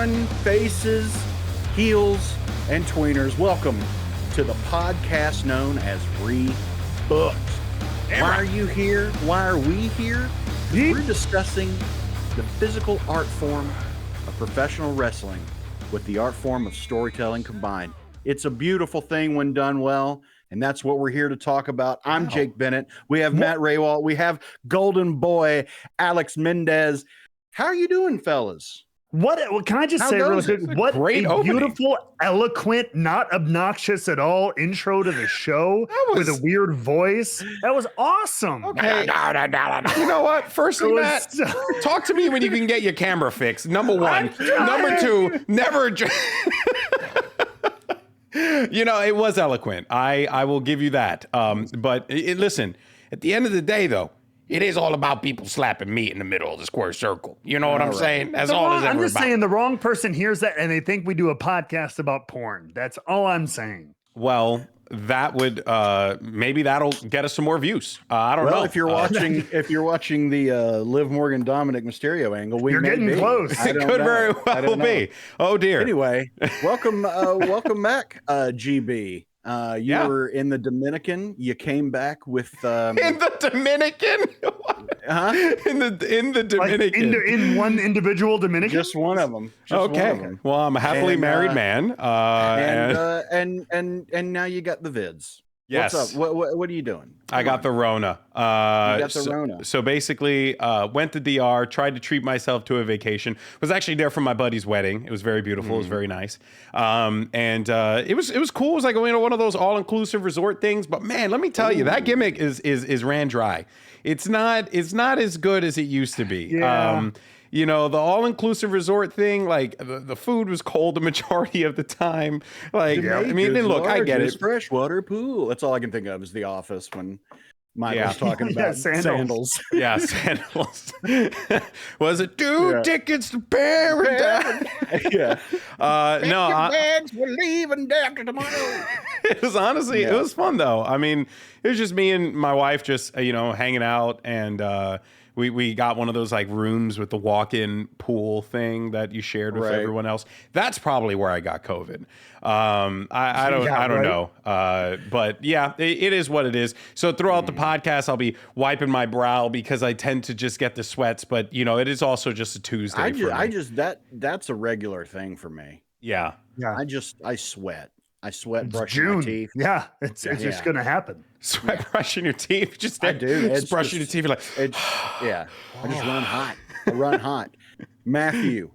everyone, faces, heels, and tweeners. Welcome to the podcast known as Rebooked. Why are you here? Why are we here? We're discussing the physical art form of professional wrestling with the art form of storytelling combined. It's a beautiful thing when done well, and that's what we're here to talk about. I'm Jake Bennett. We have Matt Raywalt. We have Golden Boy Alex Mendez. How are you doing, fellas? What can I just say real quick? What a beautiful, eloquent, not obnoxious at all intro to the show with a weird voice. That was awesome. Okay. You know what? Firstly, Matt, talk to me when you can get your camera fixed. Number one. Number two, never. You know, it was eloquent. I will give you that. But listen, at the end of the day, though, it is all about people slapping meat in the middle of the square circle. You know what I'm saying? That's all it's ever about. I'm just saying the wrong person hears that and they think we do a podcast about porn. That's all I'm saying. Well, that would maybe that'll get us some more views. I don't know. If you're watching the Liv Morgan Dominic Mysterio angle, you're getting close. It could very well be. Oh dear. Anyway, welcome back, GB. You were in the Dominican. You came back with in the Dominican. In the Dominican. Like in one individual Dominican. Just one of them. Okay. Well, I'm a happily married man. And now you got the vids. Yes. What's up? What are you doing? I got the Rona. You got the Rona. So basically, went to DR, tried to treat myself to a vacation. Was actually there for my buddy's wedding. It was very beautiful. It was very nice. And it was cool. It was like one of those all-inclusive resort things. But man, let me tell you, that gimmick is ran dry. It's not as good as it used to be. Yeah. You know, the all-inclusive resort thing, like the food was cold the majority of the time. Like, I mean, look, I get it. Freshwater pool. That's all I can think of is The Office when Michael's talking about sandals. Yeah, sandals. Was it two tickets to paradise? Yeah. Bags, we're leaving after tomorrow. It was honestly, it was fun though. I mean, it was just me and my wife just, hanging out and, we got one of those like rooms with the walk-in pool thing that you shared with everyone else. That's probably where I got COVID. I don't know. But yeah, it is what it is. So throughout the podcast, I'll be wiping my brow because I tend to just get the sweats. But it is also just a Tuesday. That's a regular thing for me. Yeah. I sweat. I sweat brushing June. my teeth. Yeah, it's just gonna happen. Sweat brushing your teeth. I do. Just brushing your teeth. You're like, I just run hot. I run hot. Matthew,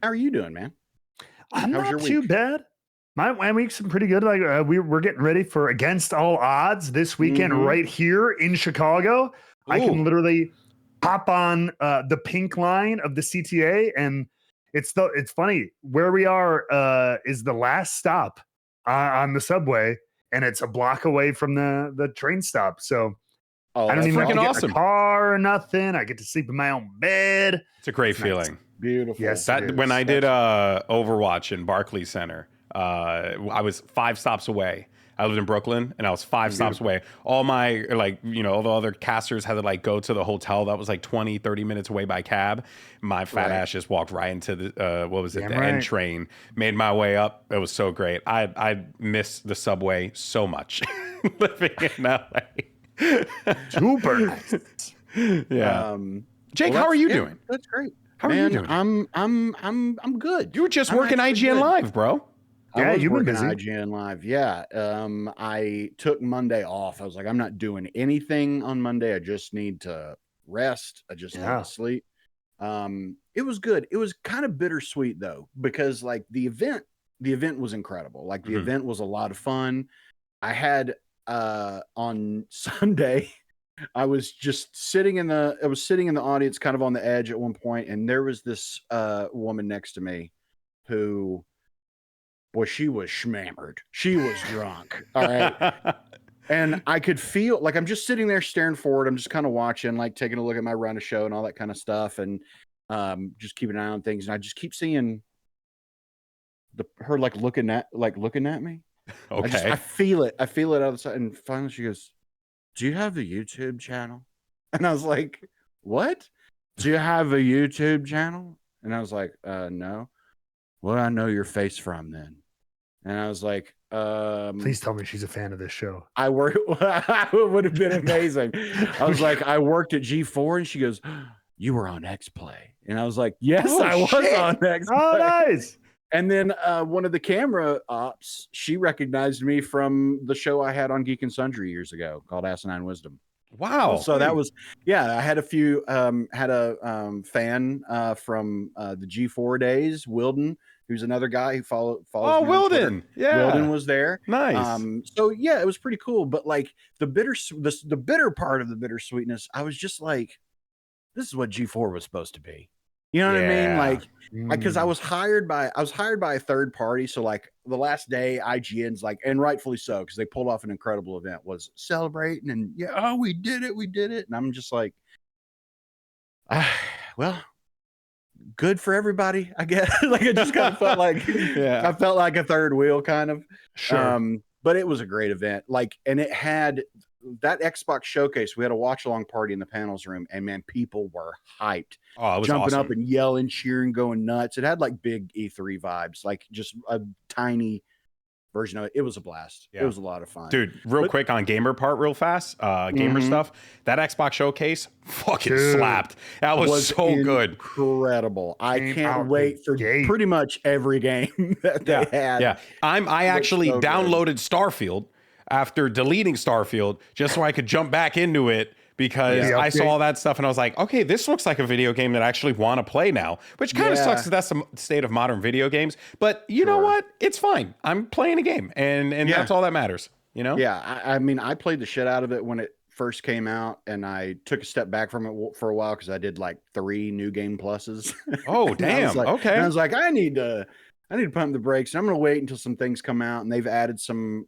how are you doing, man? I'm not too bad. My week's been pretty good. Like we're getting ready for Against All Odds this weekend right here in Chicago. Ooh. I can literally hop on the pink line of the CTA, and it's funny where we are is the last stop on the subway, and it's a block away from the train stop. So I don't even have to get in a car or nothing. I get to sleep in my own bed. It's a great feeling. Nice. Beautiful. Yes. When I did Overwatch in Barclays Center, I was 5 stops away. I lived in Brooklyn and I was 5 stops away. All my, all the other casters had to go to the hotel that was like 20, 30 minutes away by cab. My fat ass just walked right into the N train, made my way up. It was so great. I miss the subway so much living in LA. Super nice. Yeah. Jake, how are you doing? That's great. How are you doing? I'm good. You were just working IGN Live, bro. Yeah, you've been busy. IGN Live. Yeah. I took Monday off. I was like, I'm not doing anything on Monday. I just need to rest. I just need to sleep. It was good. It was kind of bittersweet though, because like the event was incredible. Like the event was a lot of fun. I had on Sunday, I was just sitting in the audience, kind of on the edge at one point, and there was this woman next to me who, boy, she was schmammered. She was drunk. All right. And I could feel like I'm just sitting there staring forward. I'm just kind of watching, like taking a look at my run of show and all that kind of stuff. And just keeping an eye on things. And I just keep seeing her looking at me. Okay. I feel it. I feel it out of the side. And finally she goes, "Do you have a YouTube channel?" And I was like, "What? Do you have a YouTube channel?" And I was like, "No." "Well, I know your face from then." And I was like, please tell me she's a fan of this show. I work. It would have been amazing. I was like, I worked at G4, and she goes, "You were on X Play," and I was like, "Yes, I was on X Play." Oh, nice. And then one of the camera ops, she recognized me from the show I had on Geek and Sundry years ago called Asinine Wisdom. Wow. So that was, I had a few, had a fan from the G4 days, Wilden, who's another guy who follows. Oh, Wilden. Yeah. Wilden was there. Nice. So yeah, it was pretty cool. But like the bitter part of the bittersweetness, I was just like, this is what G4 was supposed to be. You know what I mean? Like, because I was hired by a third party. So like the last day, IGN's like, and rightfully so, because they pulled off an incredible event, was celebrating and we did it. And I'm just like, well, good for everybody, I guess. Like it just kind of felt like I felt like a third wheel kind of. Sure. But it was a great event. Like, and it had that Xbox showcase. We had a watch along party in the panels room, and man, people were hyped. Oh, it was jumping awesome. up and yelling, cheering, going nuts. It had like big E3 vibes, like just a tiny version of it. It was a blast. It was a lot of fun. Dude, quick on gamer part real fast. Gamer stuff. That Xbox showcase fucking slapped. That was so good. Incredible. I can't wait for pretty much every game that they had. Yeah. I actually downloaded Starfield after deleting Starfield just so I could jump back into it because I saw all that stuff and I was like, okay, this looks like a video game that I actually want to play now, which kind of sucks because that's the state of modern video games. But you know what? It's fine. I'm playing a game and that's all that matters, you know? Yeah. I mean, I played the shit out of it when it first came out and I took a step back from it for a while because I did like 3 new game pluses. Oh, damn. Okay. And I was like, I need to pump the brakes. And I'm going to wait until some things come out, and they've added some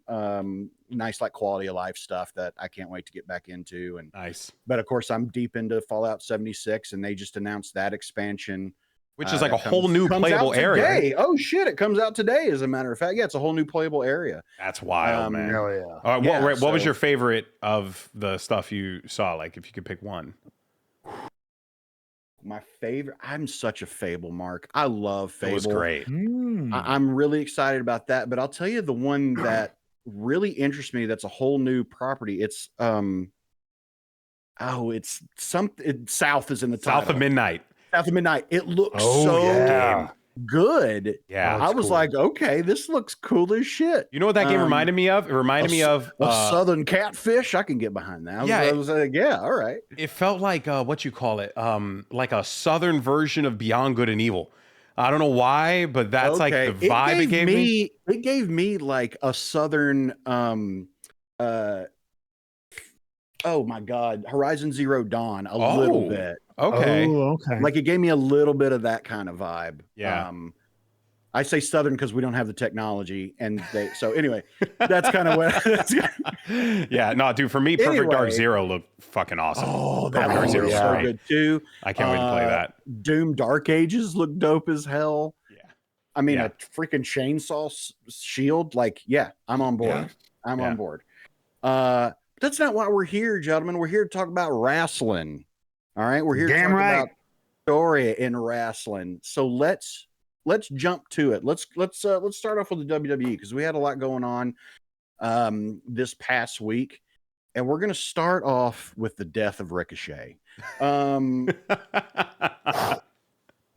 nice like quality of life stuff that I can't wait to get back into. And nice. But of course, I'm deep into Fallout 76, and they just announced that expansion, which is like a whole new playable area. Oh shit! It comes out today. As a matter of fact, it's a whole new playable area. That's wild, man. Hell yeah. What was your favorite of the stuff you saw? Like, if you could pick one. My favorite. I'm such a Fable mark. I love Fable. It was great. I'm really excited about that. But I'll tell you the one that really interests me. That's a whole new property. It's it's something. South is in the title. South of Midnight. South of Midnight. It looks good. Yeah, I was like, okay, this looks cool as shit. You know what that game reminded me of? It reminded me of a Southern Catfish. I can get behind that. I was like, yeah, all right. It felt like what you call it, like a Southern version of Beyond Good and Evil. I don't know why, but that's like the vibe it gave me. It gave me like a Southern, oh my God, Horizon Zero Dawn a little bit. Okay. Like it gave me a little bit of that kind of vibe. Yeah. I say Southern because we don't have the technology, and so anyway, that's kind of what. Yeah, no, dude. For me, Perfect Dark Zero looked fucking awesome. Oh, that Dark Zero was so good too. I can't wait to play that. Doom Dark Ages looked dope as hell. Yeah, I mean a freaking chainsaw shield. Like, I'm on board. Yeah. I'm on board. That's not why we're here, gentlemen. We're here to talk about wrestling. All right, we're here to talk about story in wrestling. So let's jump to it. Let's start off with the WWE because we had a lot going on this past week, and we're going to start off with the death of Ricochet. That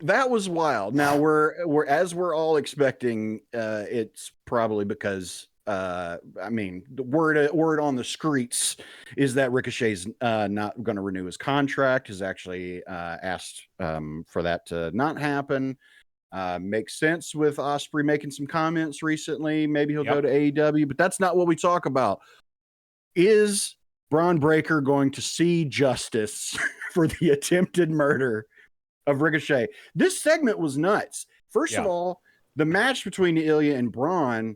was wild. Now we're all expecting. It's probably because I mean the word on the streets is that Ricochet's not going to renew his contract. Has actually asked for that to not happen. Makes sense with Ospreay making some comments recently. Maybe he'll go to AEW, but that's not what we talk about. Is Bron Breakker going to see justice for the attempted murder of Ricochet? This segment was nuts. First of all, the match between Ilya and Bron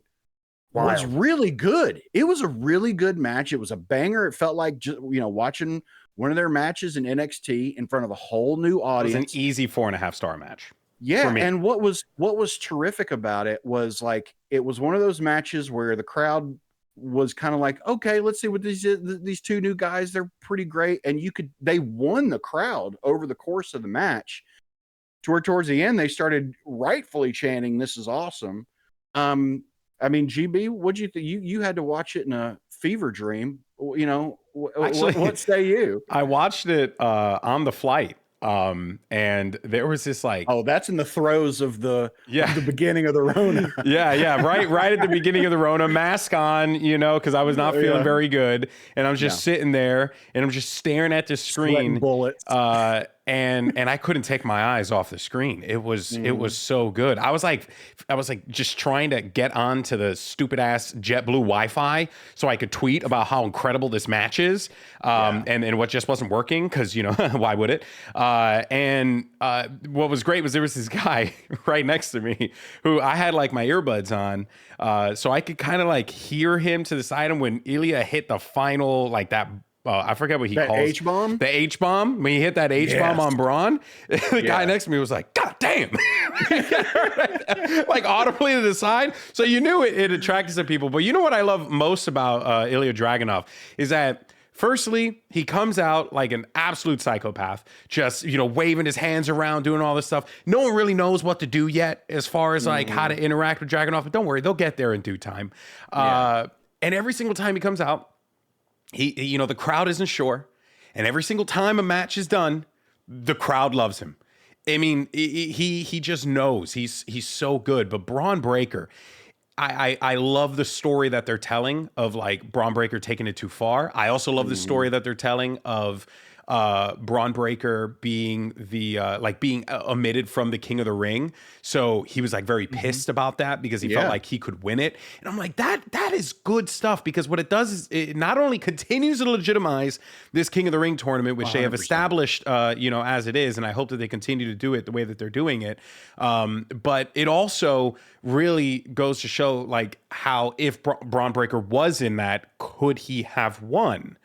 was really good. It was a really good match. It was a banger. It felt like watching one of their matches in NXT in front of a whole new audience. It was an easy 4.5-star match. Yeah, and what was terrific about it was like it was one of those matches where the crowd was kind of like, okay, let's see what these two new guys, they're pretty great, and they won the crowd over the course of the match. towards the end, they started rightfully chanting, "This is awesome." I mean, GB, what'd you think? You had to watch it in a fever dream. You know, Actually, what say you? I watched it on the flight. And there was this like, oh, that's in the throes of the beginning of the Rona. yeah, right at the beginning of the Rona, mask on, you know, because I was not feeling very good, and I'm just sitting there and I'm just staring at the screen, sweating bullets. And I couldn't take my eyes off the screen. It was so good. I was like just trying to get onto the stupid ass JetBlue Wi-Fi so I could tweet about how incredible this match is, and what just wasn't working because, you know, why would it? And what was great was there was this guy right next to me who I had like my earbuds on, so I could kind of like hear him to the side. And when Ilya hit the final, like that, I forget what he calls H-bomb? The H-bomb. When he hit that H-bomb on Bron, the guy next to me was like, "God damn!" Like audibly to the side. So you knew it attracted some people. But you know what I love most about Ilya Dragunov is that, firstly, he comes out like an absolute psychopath, just, you know, waving his hands around, doing all this stuff. No one really knows what to do yet as far as like how to interact with Dragunov, but don't worry, they'll get there in due time. And every single time he comes out, he you know, the crowd isn't sure. And every single time a match is done, the crowd loves him. I mean, he just knows he's so good. But Bron Breakker, I love the story that they're telling of like Bron Breakker taking it too far. I also love the story that they're telling of Bron Breakker being the being omitted from the King of the Ring. So he was like very pissed about that because he felt like he could win it. And I'm like, that is good stuff, because what it does is it not only continues to legitimize this King of the Ring tournament, which 100%. They have established, you know, as it is, and I hope that they continue to do it the way that they're doing it. But it also really goes to show like how if Bron Breakker was in that, could he have won?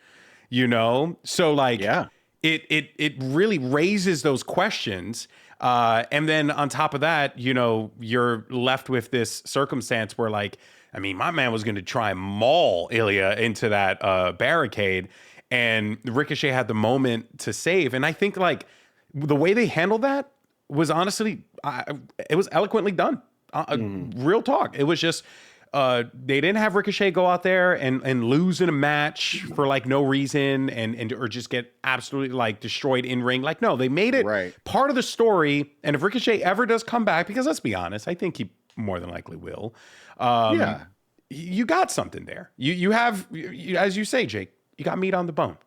You know, so like, it really raises those questions. And then on top of that, you know, you're left with this circumstance where, like, I mean, my man was going to try and maul Ilya into that barricade, and Ricochet had the moment to save. And I think like the way they handled that was honestly, it was eloquently done. Real talk. It was just, they didn't have Ricochet go out there and lose in a match for like no reason and or just get absolutely like destroyed in ring. Like, no, they made it part of the story. And if Ricochet ever does come back, because let's be honest, I think he more than likely will. You got something there. You have, as you say, Jake, you got meat on the bone,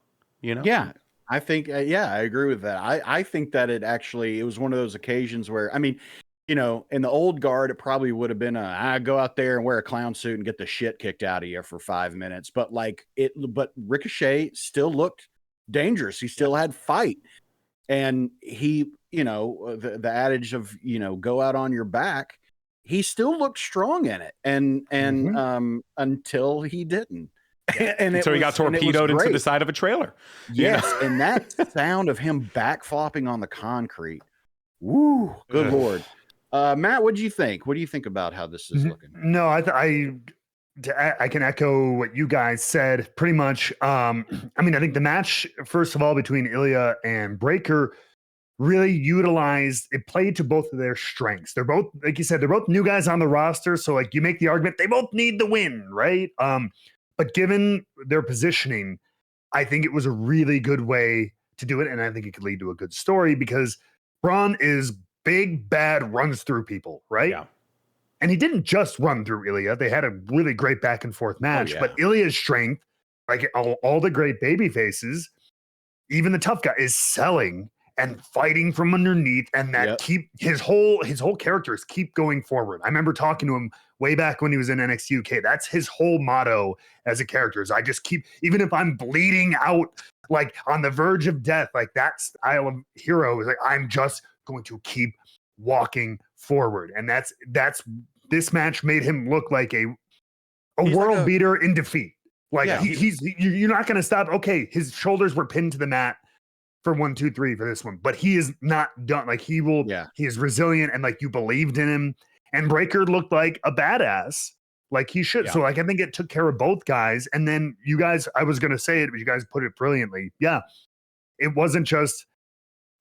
you know? Yeah. I think, I agree with that. I think that it was one of those occasions where, I mean, you know, in the old guard, it probably would have been I go out there and wear a clown suit and get the shit kicked out of you for 5 minutes. But but Ricochet still looked dangerous. He still had fight. And he, you know, the adage of, you know, go out on your back, he still looked strong in it. And until he didn't. And so he got torpedoed into the side of a trailer. Yes. You know? And that sound of him back flopping on the concrete. Woo, good Lord. Matt, what do you think? What do you think about how this is looking? No, I can echo what you guys said pretty much. I mean, I think the match, first of all, between Ilya and Breakker really it played to both of their strengths. They're both, like you said, they're both new guys on the roster. So like you make the argument, they both need the win, right? But given their positioning, I think it was a really good way to do it. And I think it could lead to a good story because Bron is big, bad, runs through people, right? Yeah. And he didn't just run through Ilya. They had a really great back and forth match. But Ilya's strength, like all the great baby faces, even the tough guy, is selling and fighting from underneath, and that his whole characters keep going forward. I remember talking to him way back when he was in NXT UK. That's his whole motto as a character is I just keep, even if I'm bleeding out, like on the verge of death, like that style of hero is like, I'm just going to keep walking forward. And that's this match made him look like a world beater in defeat. Like you're not going to stop. Okay, his shoulders were pinned to the mat for 1, 2, 3 for this one, but he is not done. Like he is resilient, and like you believed in him. And Breakker looked like a badass, like he should. So like I think it took care of both guys. And then you guys, I was going to say it, but you guys put it brilliantly. Yeah, it wasn't just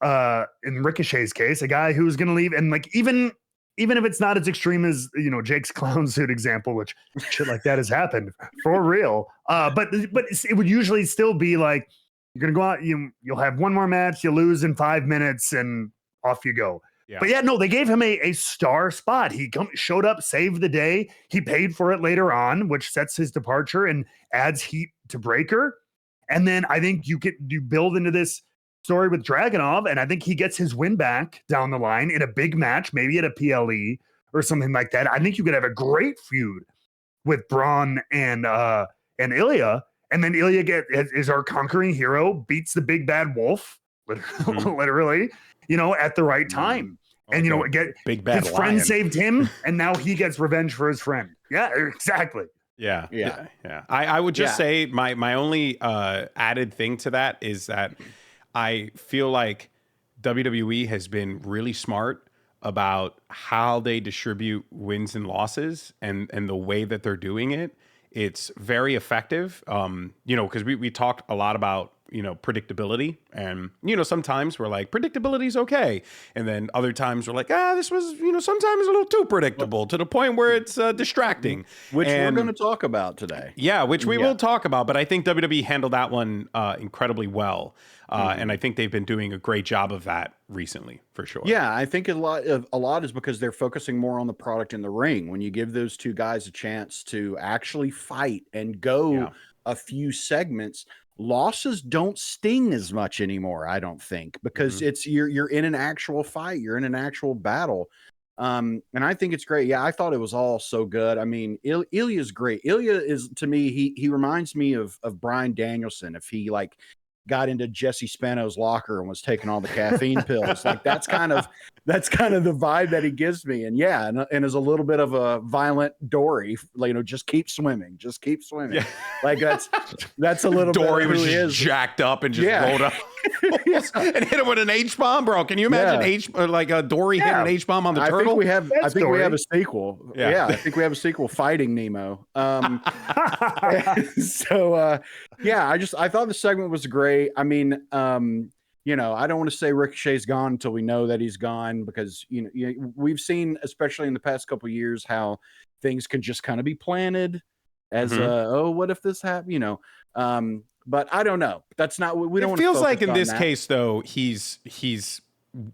in Ricochet's case, a guy who's going to leave, and like even if it's not as extreme as Jake's clown suit example, which shit like that has happened for real. But it would usually still be like you're going to go out, you'll have one more match, you lose in 5 minutes, and off you go. Yeah. But yeah, no, they gave him a star spot. He showed up, saved the day. He paid for it later on, which sets his departure and adds heat to Breaker. And then I think you build into this story with Dragunov, and I think he gets his win back down the line in a big match, maybe at a PLE or something like that. I think you could have a great feud with Bron and Ilya, and then Ilya is our conquering hero, beats the big bad wolf, literally, at the right time. And big bad his friend saved him, and now he gets revenge for his friend. Yeah, exactly. Yeah. I would just say my only added thing to that is that I feel like WWE has been really smart about how they distribute wins and losses and the way that they're doing it. It's very effective. Because we talked a lot about predictability, and sometimes we're like, predictability is okay, and then other times we're like, this was sometimes a little too predictable to the point where it's distracting, which we're going to talk about today. Which we will talk about, but I think WWE handled that one incredibly well, and I think they've been doing a great job of that recently, for sure. Yeah, I think a lot is because they're focusing more on the product in the ring. When you give those two guys a chance to actually fight and go a few segments, losses don't sting as much anymore, I don't think, because it's you're in an actual fight, you're in an actual battle. And I think it's great. Yeah, I thought it was all so good. I mean, Ilya's great. Ilya is, to me, he reminds me of Bryan Danielson if he like got into Jesse Spano's locker and was taking all the caffeine pills. Like that's kind of the vibe that he gives me. And and is a little bit of a violent Dory, just keep swimming. Yeah. Like that's a little Dory bit was just jacked up and just rolled up and hit him with an H-bomb, bro. Can you imagine a Dory hit an H-bomb on the turtle? I think we have a sequel. Yeah, I think we have a sequel, Fighting Nemo. I thought the segment was great. I mean, I don't want to say Ricochet's gone until we know that he's gone, because we've seen, especially in the past couple of years, how things can just kind of be planted as what if this happened, but I don't know. That's not what we don't. It feels like in this case, though, he's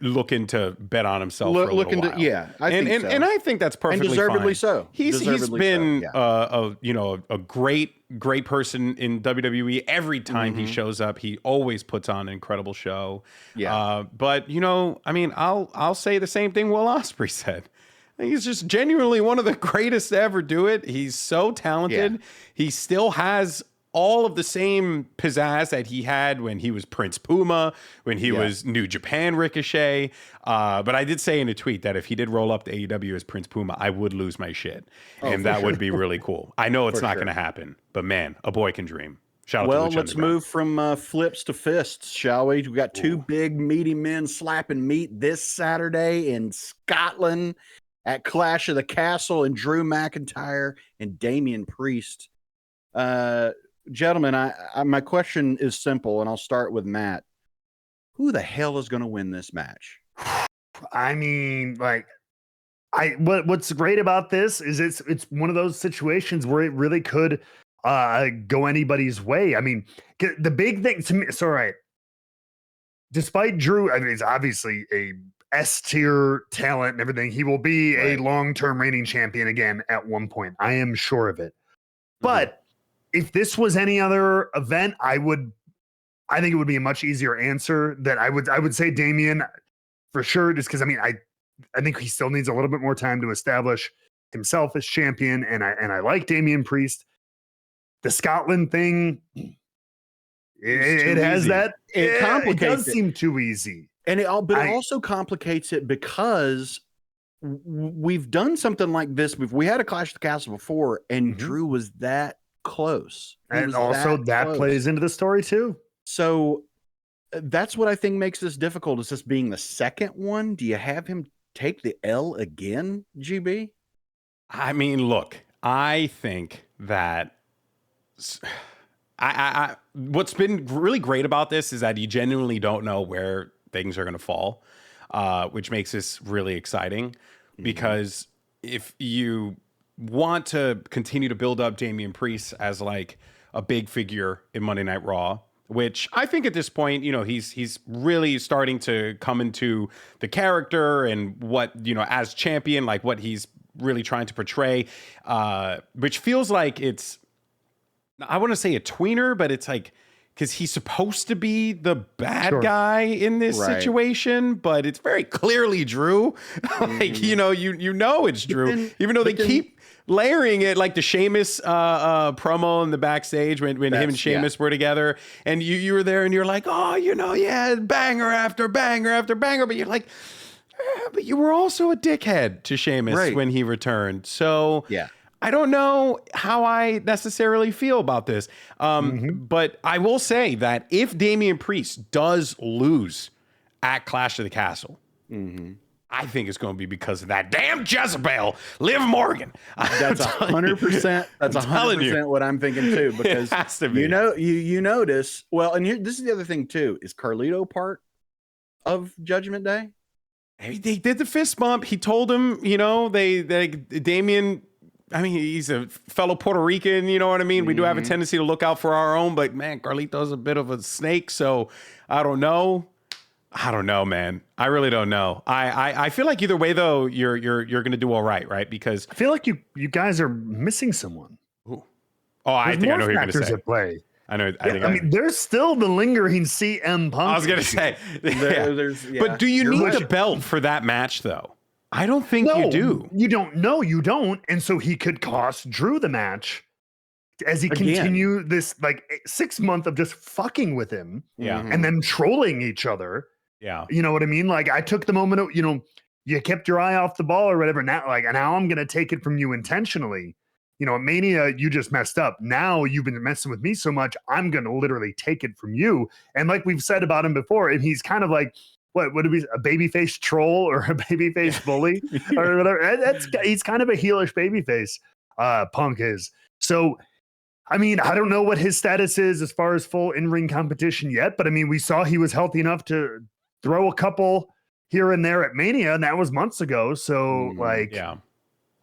looking to bet on himself for a little while. And I think that's perfectly and deservedly fine. So. He's been a great person in WWE. Every time he shows up, he always puts on an incredible show. But I mean, I'll say the same thing Will Ospreay said. He's just genuinely one of the greatest to ever do it. He's so talented. He still has all of the same pizzazz that he had when he was Prince Puma, when he was New Japan Ricochet. But I did say in a tweet that if he did roll up to AEW as Prince Puma, I would lose my shit. And that would be really cool. I know it's not going to happen, but man, a boy can dream. Shout out to Lucha let's move from flips to fists, shall we? We got two big meaty men slapping meat this Saturday in Scotland at Clash of the Castle, and Drew McIntyre and Damien Priest. Gentlemen, my question is simple, and I'll start with Matt. Who the hell is going to win this match? I mean, what's great about this is it's one of those situations where it really could go anybody's way. I mean, the big thing to me, it's all right. Despite Drew, I mean, he's obviously a S-tier talent and everything. He will be a long-term reigning champion again at one point. I am sure of it. But if this was any other event, I think it would be a much easier answer. That I would say Damien for sure, just because I think he still needs a little bit more time to establish himself as champion, and I like Damien Priest. The Scotland thing, it has easy. That it complicates. It does seem too easy, and it also complicates it because we've done something like this. We had a Clash of the Castle before, and Drew was that close. And also that plays into the story too. So that's what I think makes this difficult, is this being the second one. Do you have him take the L again, GB? I mean, look, I think that what's been really great about this is that you genuinely don't know where things are going to fall, which makes this really exciting because if you want to continue to build up Damien Priest as like a big figure in Monday Night Raw, which I think at this point, you know, he's really starting to come into the character and what, you know, as champion, like what he's really trying to portray, which feels like it's, I want to say a tweener, but it's like, because he's supposed to be the bad guy in this situation, but it's very clearly Drew. Like, you know it's Drew, even though they keep layering it, like the Sheamus promo in the backstage when him and Sheamus were together, and you were there and you're like, oh, you know, yeah, banger after banger after banger, but you're like, but you were also a dickhead to Sheamus when he returned. So I don't know how I necessarily feel about this. But I will say that if Damien Priest does lose at Clash of the Castle, I think it's going to be because of that damn Jezebel, Liv Morgan. That's 100%. That's 100% what I'm thinking too. Because it has to be. You know, you notice. Well, and here, this is the other thing too. Is Carlito part of Judgment Day? They did the fist bump. He told him, you know, they Damien. I mean, he's a fellow Puerto Rican, you know what I mean? We do have a tendency to look out for our own, but man, Carlito's a bit of a snake, so I don't know. I don't know, man. I really don't know. I feel like either way though, you're gonna do all right? Because I feel like you guys are missing someone. Ooh. Oh, I think I know who you're gonna say. At play. I know. I mean, there's still the lingering CM Punk. I was gonna say, but do you need the belt for that match though? I don't think you do. You don't. No, you don't. And so he could cost Drew the match as he continue this like 6 month of just fucking with him, and then trolling each other. Yeah, you know what I mean. Like I took the moment of, you know, you kept your eye off the ball or whatever. Now, like now I'm gonna take it from you intentionally. You know, at Mania, you just messed up. Now you've been messing with me so much, I'm gonna literally take it from you. And like we've said about him before, and he's kind of like, what would it be, a babyface troll or a babyface bully or whatever? He's kind of a heelish babyface. Punk is. So, I mean, I don't know what his status is as far as full in-ring competition yet, but I mean, we saw he was healthy enough to throw a couple here and there at Mania, and that was months ago. So,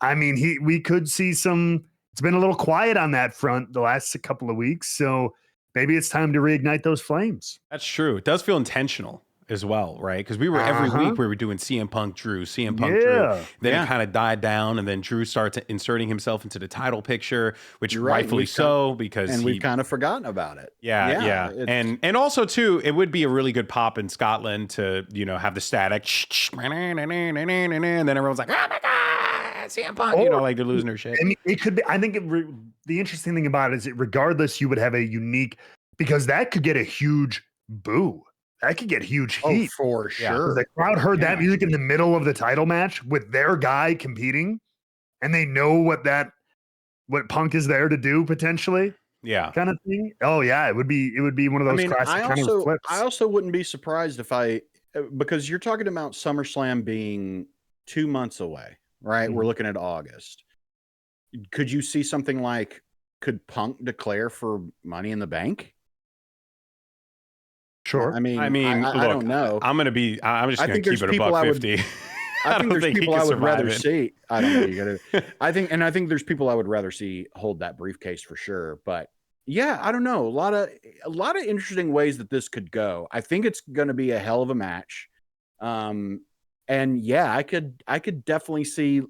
I mean, we could see some. It's been a little quiet on that front the last couple of weeks, so maybe it's time to reignite those flames. That's true. It does feel intentional as well, right? Because we were every week we were doing CM Punk Drew, CM Punk Drew. Then it kind of died down, and then Drew starts inserting himself into the title picture, which rightfully so, because we've kind of forgotten about it. Yeah. And also too, it would be a really good pop in Scotland to, you know, have the static, and then everyone's like, oh my god, CM Punk, you know, like they're losing their shit. I mean, it could be. I think the interesting thing about it is, regardless, you would have a unique, because that could get a huge boo. That could get huge heat. Oh, for sure. The crowd heard that music in the middle of the title match with their guy competing, and they know what Punk is there to do potentially. Yeah. Kind of thing. Oh yeah, it would be one of those classic kind of flips. I also wouldn't be surprised if because you're talking about SummerSlam being 2 months away, right? We're looking at August. Could you see something like, could Punk declare for Money in the Bank? Sure. I mean, look, I don't know. I'm just going to keep it above 50. I think there's people I would rather see. I don't know. You gotta. I think there's people I would rather see hold that briefcase for sure. But yeah, I don't know. A lot of interesting ways that this could go. I think it's going to be a hell of a match. And yeah, I could definitely see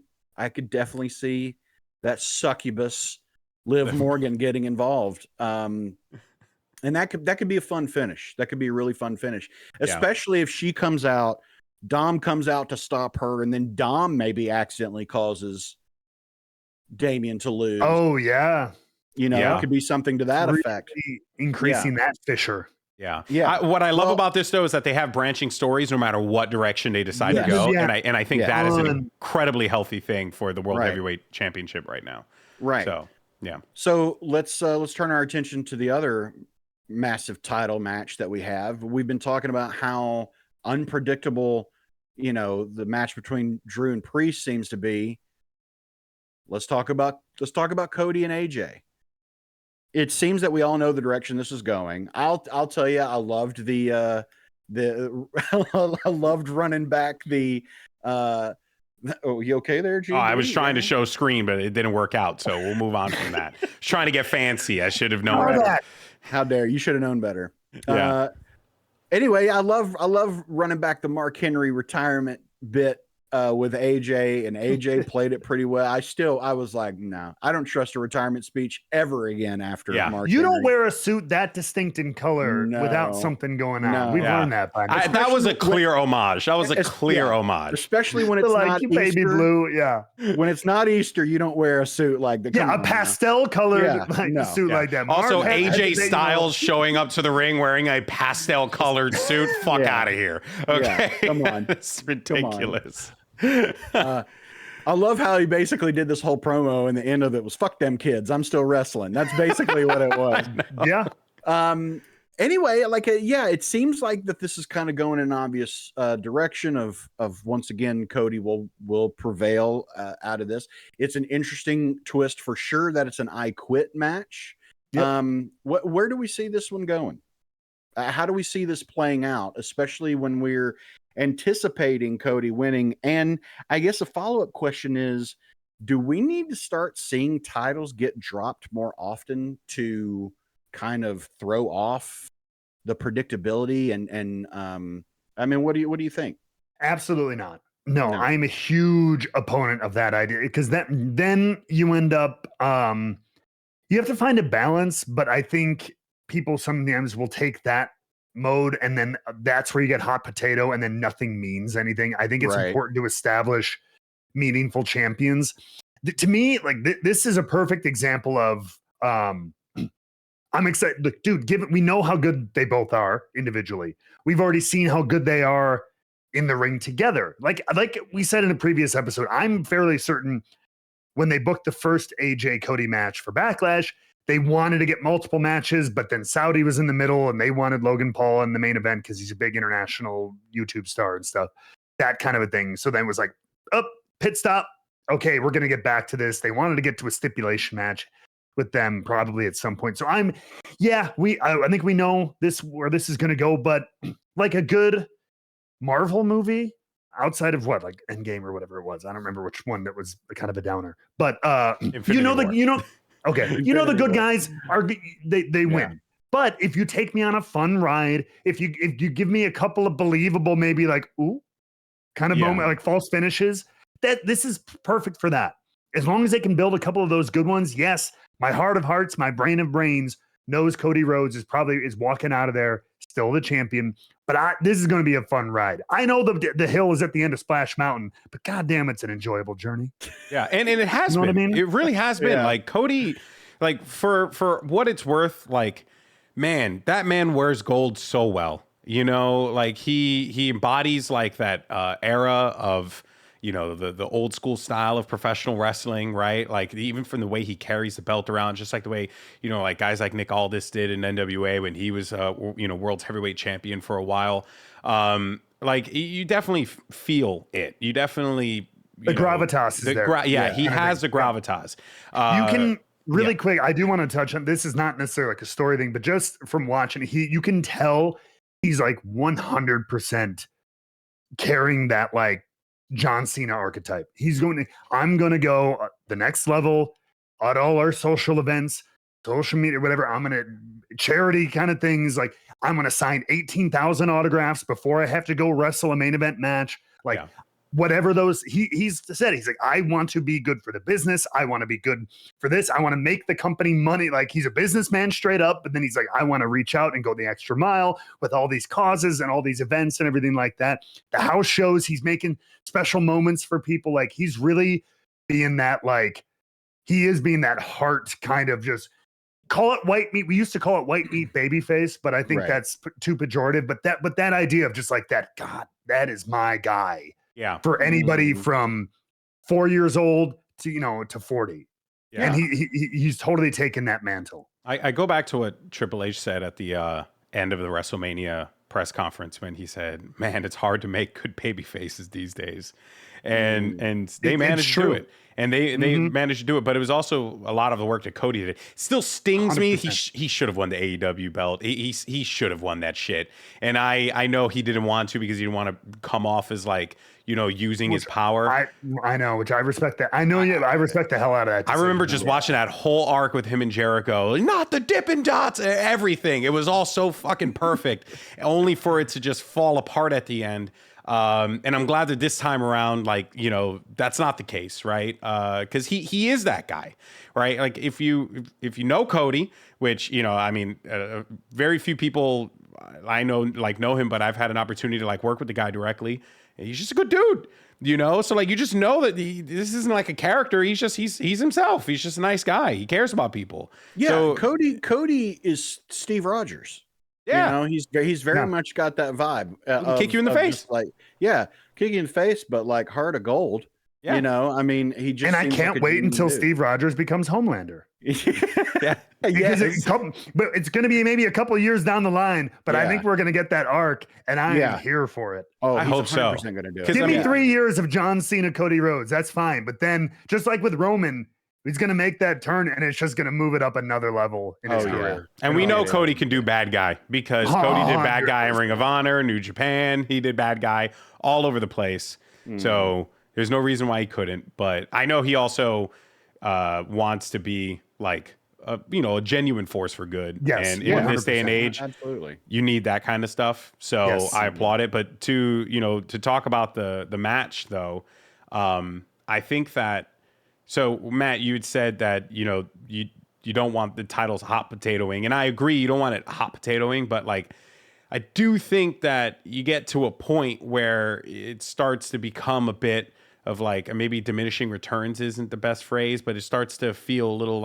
that succubus Liv Morgan getting involved. And that could be a fun finish. That could be a really fun finish, especially if she comes out, Dom comes out to stop her, and then Dom maybe accidentally causes Damien to lose. Oh yeah, you know, it could be something to that effect, increasing that fissure. Yeah. What I love about this though is that they have branching stories no matter what direction they decide to go, and I think that is an incredibly healthy thing for the World Heavyweight Championship right now. Right. So yeah. So let's turn our attention to the other massive title match that we have. We've been talking about how unpredictable, you know, the match between Drew and Priest seems to be. Let's talk about Cody and AJ. It seems that we all know the direction this is going. I'll tell you, I loved the I loved running back the. Oh, you okay there, G? Oh, I was trying to show screen, but it didn't work out. So we'll move on from that. Trying to get fancy. I should have known better. How dare you? Should have known better. Yeah. Anyway, I love running back the Mark Henry retirement bit with AJ, and AJ played it pretty well. I was like, no, I don't trust a retirement speech ever again after Mark You Henry. don't wear a suit that distinct in color without something going on. No. We've learned that by now. That was a clear homage. That was a clear homage. Especially when it's like not baby Easter. blue, When it's not Easter, you don't wear a suit like the a pastel colored suit like that. Also, AJ Styles showing up to the ring wearing a pastel colored suit. Fuck out of here. Okay. Yeah, come on. It's ridiculous. I love how he basically did this whole promo, and the end of it was "fuck them kids, I'm still wrestling." That's basically what it was. Yeah. Anyway, it seems like that this is kind of going in an obvious direction of once again Cody will prevail out of this. It's an interesting twist for sure that it's an I Quit match. Yep. Where do we see this one going? How do we see this playing out, especially when we're anticipating Cody winning? And I guess a follow-up question is, do we need to start seeing titles get dropped more often to kind of throw off the predictability? And I mean, what do you think? Absolutely not. No, I'm a huge opponent of that idea, because then you end up you have to find a balance, but I think people sometimes will take that mode and then that's where you get hot potato and then nothing means anything. I think it's important to establish meaningful champions. To me, like this is a perfect example of I'm excited. Look, dude, we know how good they both are individually. We've already seen how good they are in the ring together. Like we said in a previous episode, I'm fairly certain when they booked the first AJ Cody match for Backlash, they wanted to get multiple matches, but then Saudi was in the middle and they wanted Logan Paul in the main event because he's a big international YouTube star and stuff, that kind of a thing. So then it was like, pit stop. Okay, we're going to get back to this. They wanted to get to a stipulation match with them probably at some point. So I think we know where this is going to go, but like a good Marvel movie outside of like Endgame or whatever it was. I don't remember which one that was kind of a downer, but okay, the good guys are they win. But if you take me on a fun ride, if you give me a couple of believable, maybe like ooh kind of moment, like false finishes, this is perfect for that. As long as they can build a couple of those good ones, yes, my heart of hearts, my brain of brains knows Cody Rhodes is walking out of there still the champion. But this is going to be a fun ride. I know the hill is at the end of Splash Mountain, but goddamn, it's an enjoyable journey. Yeah, and it has been. What I mean? It really has been. Like Cody, like for what it's worth, like man, that man wears gold so well. Like he embodies like that era of the old school style of professional wrestling, right? Like even from the way he carries the belt around, just like the way, like guys like Nick Aldis did in NWA when he was, world's heavyweight champion for a while. Like you definitely feel it. You definitely, the gravitas is there. He has the gravitas. You can really quick. I do want to touch on, this is not necessarily like a story thing, but just from watching, you can tell he's like 100% carrying that like John Cena archetype. I'm going to go the next level at all our social events, social media, whatever. I'm going to charity kind of things. Like I'm going to sign 18,000 autographs before I have to go wrestle a main event match. Like whatever those, he's said, he's like, I want to be good for the business. I want to be good for this. I want to make the company money. Like he's a businessman straight up, but then he's like, I want to reach out and go the extra mile with all these causes and all these events and everything like that. The house shows, he's making special moments for people. Like he's really being that, like he is being that heart kind of, just call it white meat. We used to call it white meat baby face, but I think that's too pejorative. But that idea of just like that, God, that is my guy. Yeah. For anybody from 4 years old to 40. Yeah. And he's totally taken that mantle. I go back to what Triple H said at the end of the WrestleMania press conference when he said, man, it's hard to make good baby faces these days. and they managed to do it. And they managed to do it, but it was also a lot of the work that Cody did. Still stings 100%. Me. He should have won the AEW belt. He should have won that shit. And I know he didn't want to because he didn't want to come off as like, using his power. I know, which I respect that. I know I respect the hell out of that. I remember just watching that whole arc with him and Jericho. Not the Dippin' Dots, everything. It was all so fucking perfect, only for it to just fall apart at the end. And I'm glad that this time around, like, that's not the case, right? Because he is that guy, right? Like if you know Cody, which very few people I know him, but I've had an opportunity to work with the guy directly. He's just a good dude, So you just know that this isn't like a character. He's himself. He's just a nice guy. He cares about people. Yeah, so, Cody is Steve Rogers. Yeah, he's very much got that vibe. Kick you in the face, kick you in the face, but heart of gold. Yeah. He just. And I can't wait until Steve Rogers becomes Homelander. Yeah, because but it's going to be maybe a couple years down the line. But I think we're going to get that arc, and I am here for it. Oh, I hope so. Going to do it. Give me 3 years of John Cena, Cody Rhodes. That's fine. But then, just like with Roman, he's going to make that turn, and it's just going to move it up another level in his career. And we know Cody can do bad guy because Cody did bad guy in Ring of Honor, New Japan. He did bad guy all over the place. So there's no reason why he couldn't. But I know he also wants to be a genuine force for good. Yes, and in this day and age, absolutely, you need that kind of stuff. So I applaud it. But to talk about the match though, I think that. So Matt, you had said that you don't want the titles hot potatoing, and I agree. You don't want it hot potatoing, but I do think that you get to a point where it starts to become a bit of maybe diminishing returns isn't the best phrase, but it starts to feel a little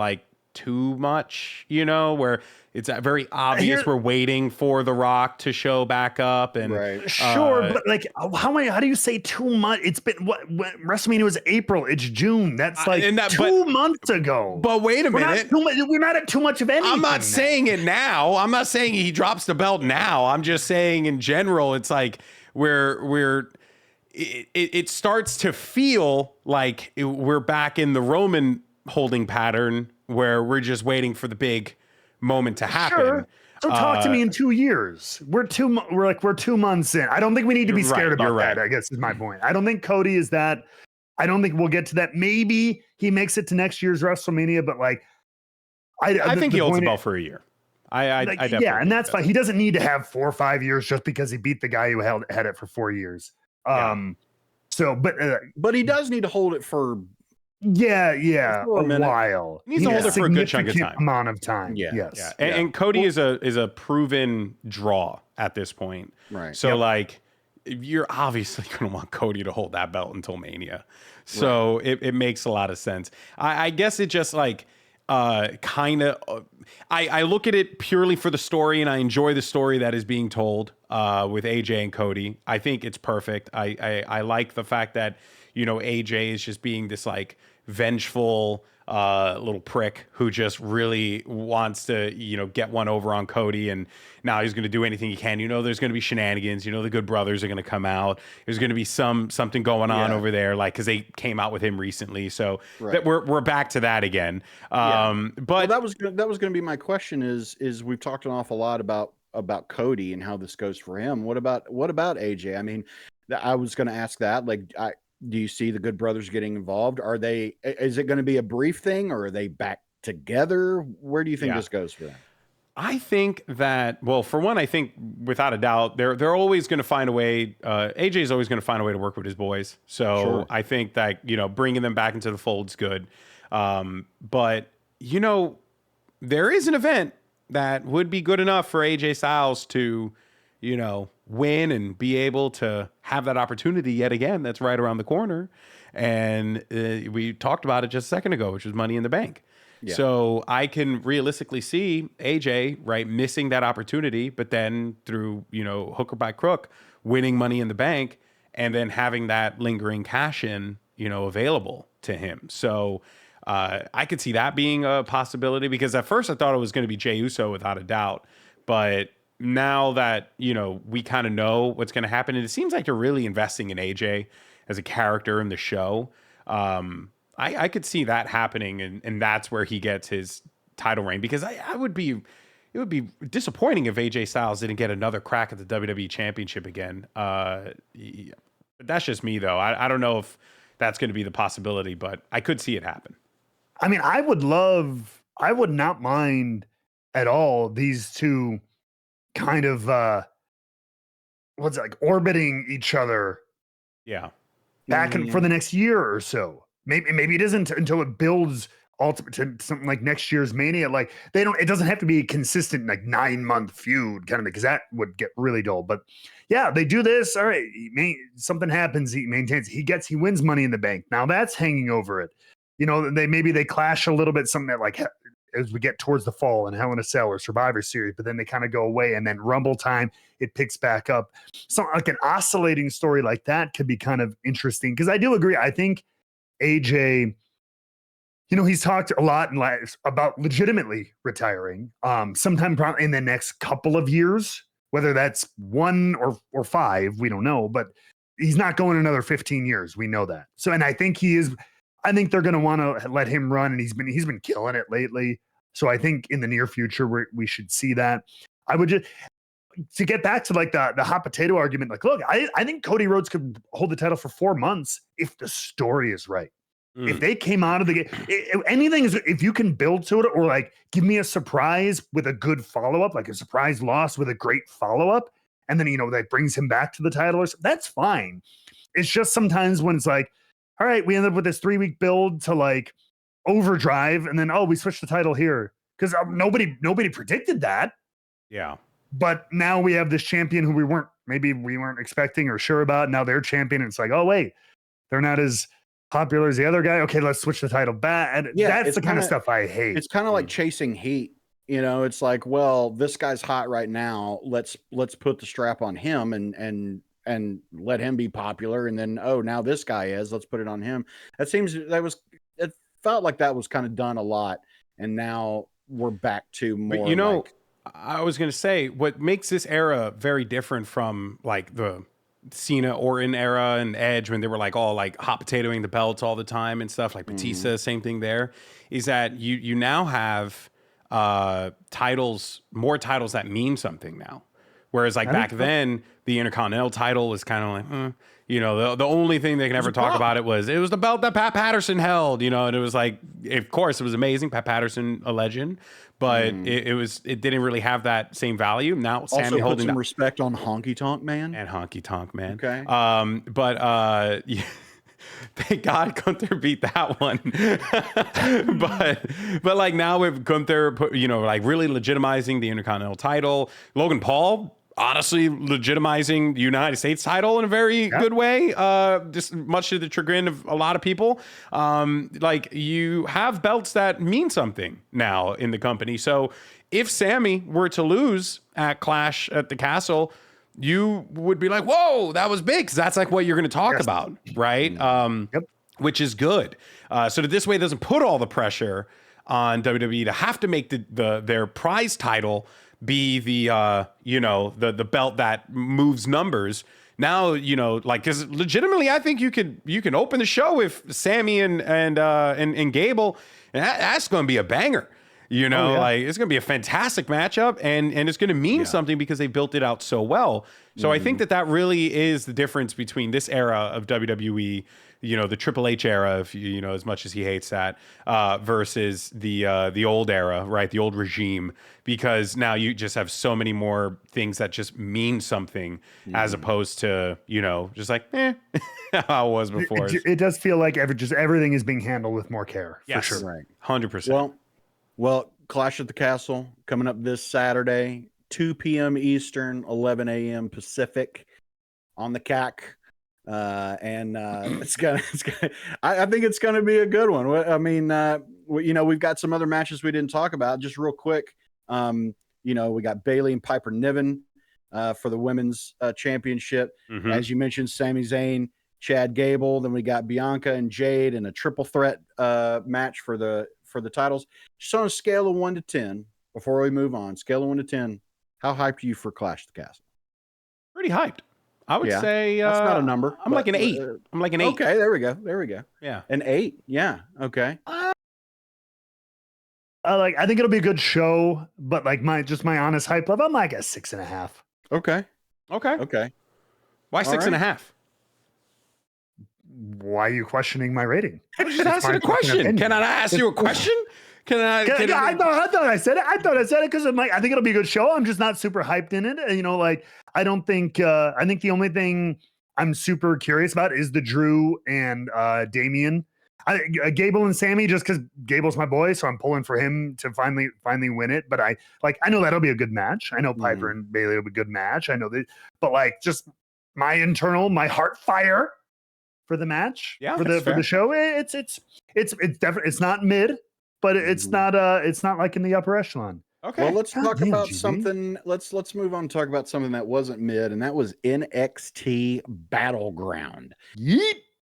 too much, where it's very obvious we're waiting for The Rock to show back up, and sure, but how do you say too much? It's been WrestleMania was April, it's June. That's 2 months ago. But wait a minute, we're not at too much of anything. I'm not saying it now. I'm not saying he drops the belt now. I'm just saying in general, it's it starts to feel like we're back in the Roman holding pattern where we're just waiting for the big moment to happen. Sure. So talk to me in 2 years. We're 2 months in. I don't think we need to be scared about that. I guess is my point. I don't think Cody is that. I don't think we'll get to that. Maybe he makes it to next year's WrestleMania, but I think he holds the belt for a year. I definitely and that's fine. He doesn't need to have 4 or 5 years just because he beat the guy who had it for 4 years. But he does need to hold it for a while. He needs to hold it for a good chunk of time. Amount of time. And Cody is a proven draw at this point. Right. So you're obviously going to want Cody to hold that belt until Mania. So it makes a lot of sense. I guess it just kind of I look at it purely for the story, and I enjoy the story that is being told with AJ and Cody. I think it's perfect. I like the fact that AJ is just being this vengeful little prick who just really wants to get one over on Cody, and now he's going to do anything he can. There's going to be shenanigans. The Good Brothers are going to come out. There's going to be something going on over there, because they came out with him recently. So we're back to that again. But that was going to be my question. Is we've talked an awful lot about Cody and how this goes for him. What about AJ? I mean, I was going to ask that. Do you see the Good Brothers getting involved? Is it going to be a brief thing, or are they back together? Where do you think this goes for them? I think that, well, for one, I think without a doubt, they're always going to find a way. AJ is always going to find a way to work with his boys. So I think that, bringing them back into the fold is good. But, there is an event that would be good enough for AJ Styles to, win and be able to have that opportunity yet again. That's right around the corner. And we talked about it just a second ago, which was Money in the Bank. Yeah. So I can realistically see AJ, missing that opportunity, but then through, hook or by crook, winning Money in the Bank, and then having that lingering cash in, available to him. So I could see that being a possibility, because at first I thought it was going to be Jey Uso without a doubt. But now that, we kind of know what's going to happen, and it seems like you're really investing in AJ as a character in the show. I could see that happening, and that's where he gets his title reign, because it would be disappointing if AJ Styles didn't get another crack at the WWE Championship again. But that's just me, though. I don't know if that's going to be the possibility, but I could see it happen. I mean, I would not mind at all these two kind of orbiting each other. Yeah. Back and for the next year or so. Maybe it isn't until it builds ultimate to something like next year's Mania. Like it doesn't have to be a consistent like 9-month feud kind of, because that would get really dull. But yeah, they do this. All right, something happens. He maintains. He wins Money in the Bank. Now that's hanging over it. You know, they clash a little bit. Something that like as we get towards the fall in Hell in a Cell or Survivor Series, but then they kind of go away, and then Rumble time it picks back up. So like an oscillating story like that could be kind of interesting, because I do agree. I think AJ, you know, he's talked a lot in life about legitimately retiring sometime probably in the next couple of years, whether that's 1 or 5, we don't know, but he's not going another 15 years. We know that. So, and I think I think they're going to want to let him run, and he's been killing it lately. So I think in the near future, we should see that. I would just, to get back to like the hot potato argument, like, look, I think Cody Rhodes could hold the title for 4 months if the story is right. If they came out of the game, anything is, if you can build to it, or like give me a surprise with a good follow-up, like a surprise loss with a great follow-up, and then, you know, that brings him back to the title, or that's fine. It's just sometimes when it's like, all right, we end up with this 3-week build to like Overdrive, and then, oh, we switched the title here. Because nobody predicted that. Yeah. But now we have this champion who we weren't expecting or sure about. Now they're champion, and it's like, oh, wait, they're not as popular as the other guy. Okay, let's switch the title back. And yeah, that's the kind of stuff I hate. It's kind of like chasing heat. You know, it's like, well, this guy's hot right now. Let's put the strap on him and let him be popular. And then, oh, now this guy is. Let's put it on him. It felt like that was kind of done a lot. And now we're back to more. But, you know, I was going to say, what makes this era very different from like the Cena Orton era and Edge, when they were like all like hot potatoing the belts all the time and stuff, like Batista, same thing there, is that you now have more titles that mean something now. Whereas like back then, the Intercontinental title was kind of like, you know, the only thing they can ever talk about it was the belt that Pat Patterson held, you know, and it was like, of course it was amazing. Pat Patterson, a legend, but it didn't really have that same value. Now also Sammy holding some respect on Honky Tonk Man and Honky Tonk Man. Okay. Yeah, thank God Gunther beat that one. but like now with Gunther, you know, like really legitimizing the Intercontinental title, Logan Paul honestly legitimizing the United States title in a very good way, just much to the chagrin of a lot of people. Like you have belts that mean something now in the company. So if Sammy were to lose at Clash at the Castle, you would be like, whoa, that was big, because that's like what you're going to talk about, right? Which is good. So that this way it doesn't put all the pressure on WWE to have to make their prize title be the the belt that moves numbers. Now, you know, like, because legitimately, I think you can open the show with Sammy and Gable, and that's going to be a banger. You know, like it's going to be a fantastic matchup, and it's going to mean something because they built it out so well. So I think that really is the difference between this era of WWE, you know, the Triple H era, if you know, as much as he hates that, versus the old era, right? The old regime, because now you just have so many more things that just mean something, as opposed to, you know, just like how it was before. It does feel like everything is being handled with more care. Yes, for sure. Right. 100%. Well, Clash at the Castle coming up this Saturday, 2 p.m. Eastern, 11 a.m. Pacific on the CAC. It's gonna I think it's gonna be a good one. I mean, you know, we've got some other matches we didn't talk about. Just real quick, you know, we got Bayley and Piper Niven for the women's championship. As you mentioned, Sami Zayn, Chad Gable. Then we got Bianca and Jade in a triple threat match for the titles. Just on a scale of 1 to 10, before we move on, scale of 1 to 10, how hyped are you for Clash at the Castle? Pretty hyped. I would say that's not a number. I'm like an 8. I'm like an 8. Okay, there we go. Yeah, an 8. Yeah. Okay. I think it'll be a good show, but like my honest hype level, I'm like a 6.5. Okay. Why 6.5? Why are you questioning my rating? I was just asking a question. Can I ask you a question? I thought I said it. I because I think it'll be a good show. I'm just not super hyped in it. You know, like I don't think. I think the only thing I'm super curious about is the Drew and Damien, Gable and Sammy. Just because Gable's my boy, so I'm pulling for him to finally win it. But I know that'll be a good match. I know Piper and Bayley will be a good match. I know that, but like just my heart fire for the match, for the show. It's definitely, it's not mid. But it's not like in the upper echelon. Okay. Well, let's talk about something. Let's move on and talk about something that wasn't mid, and that was NXT Battleground. Yeet.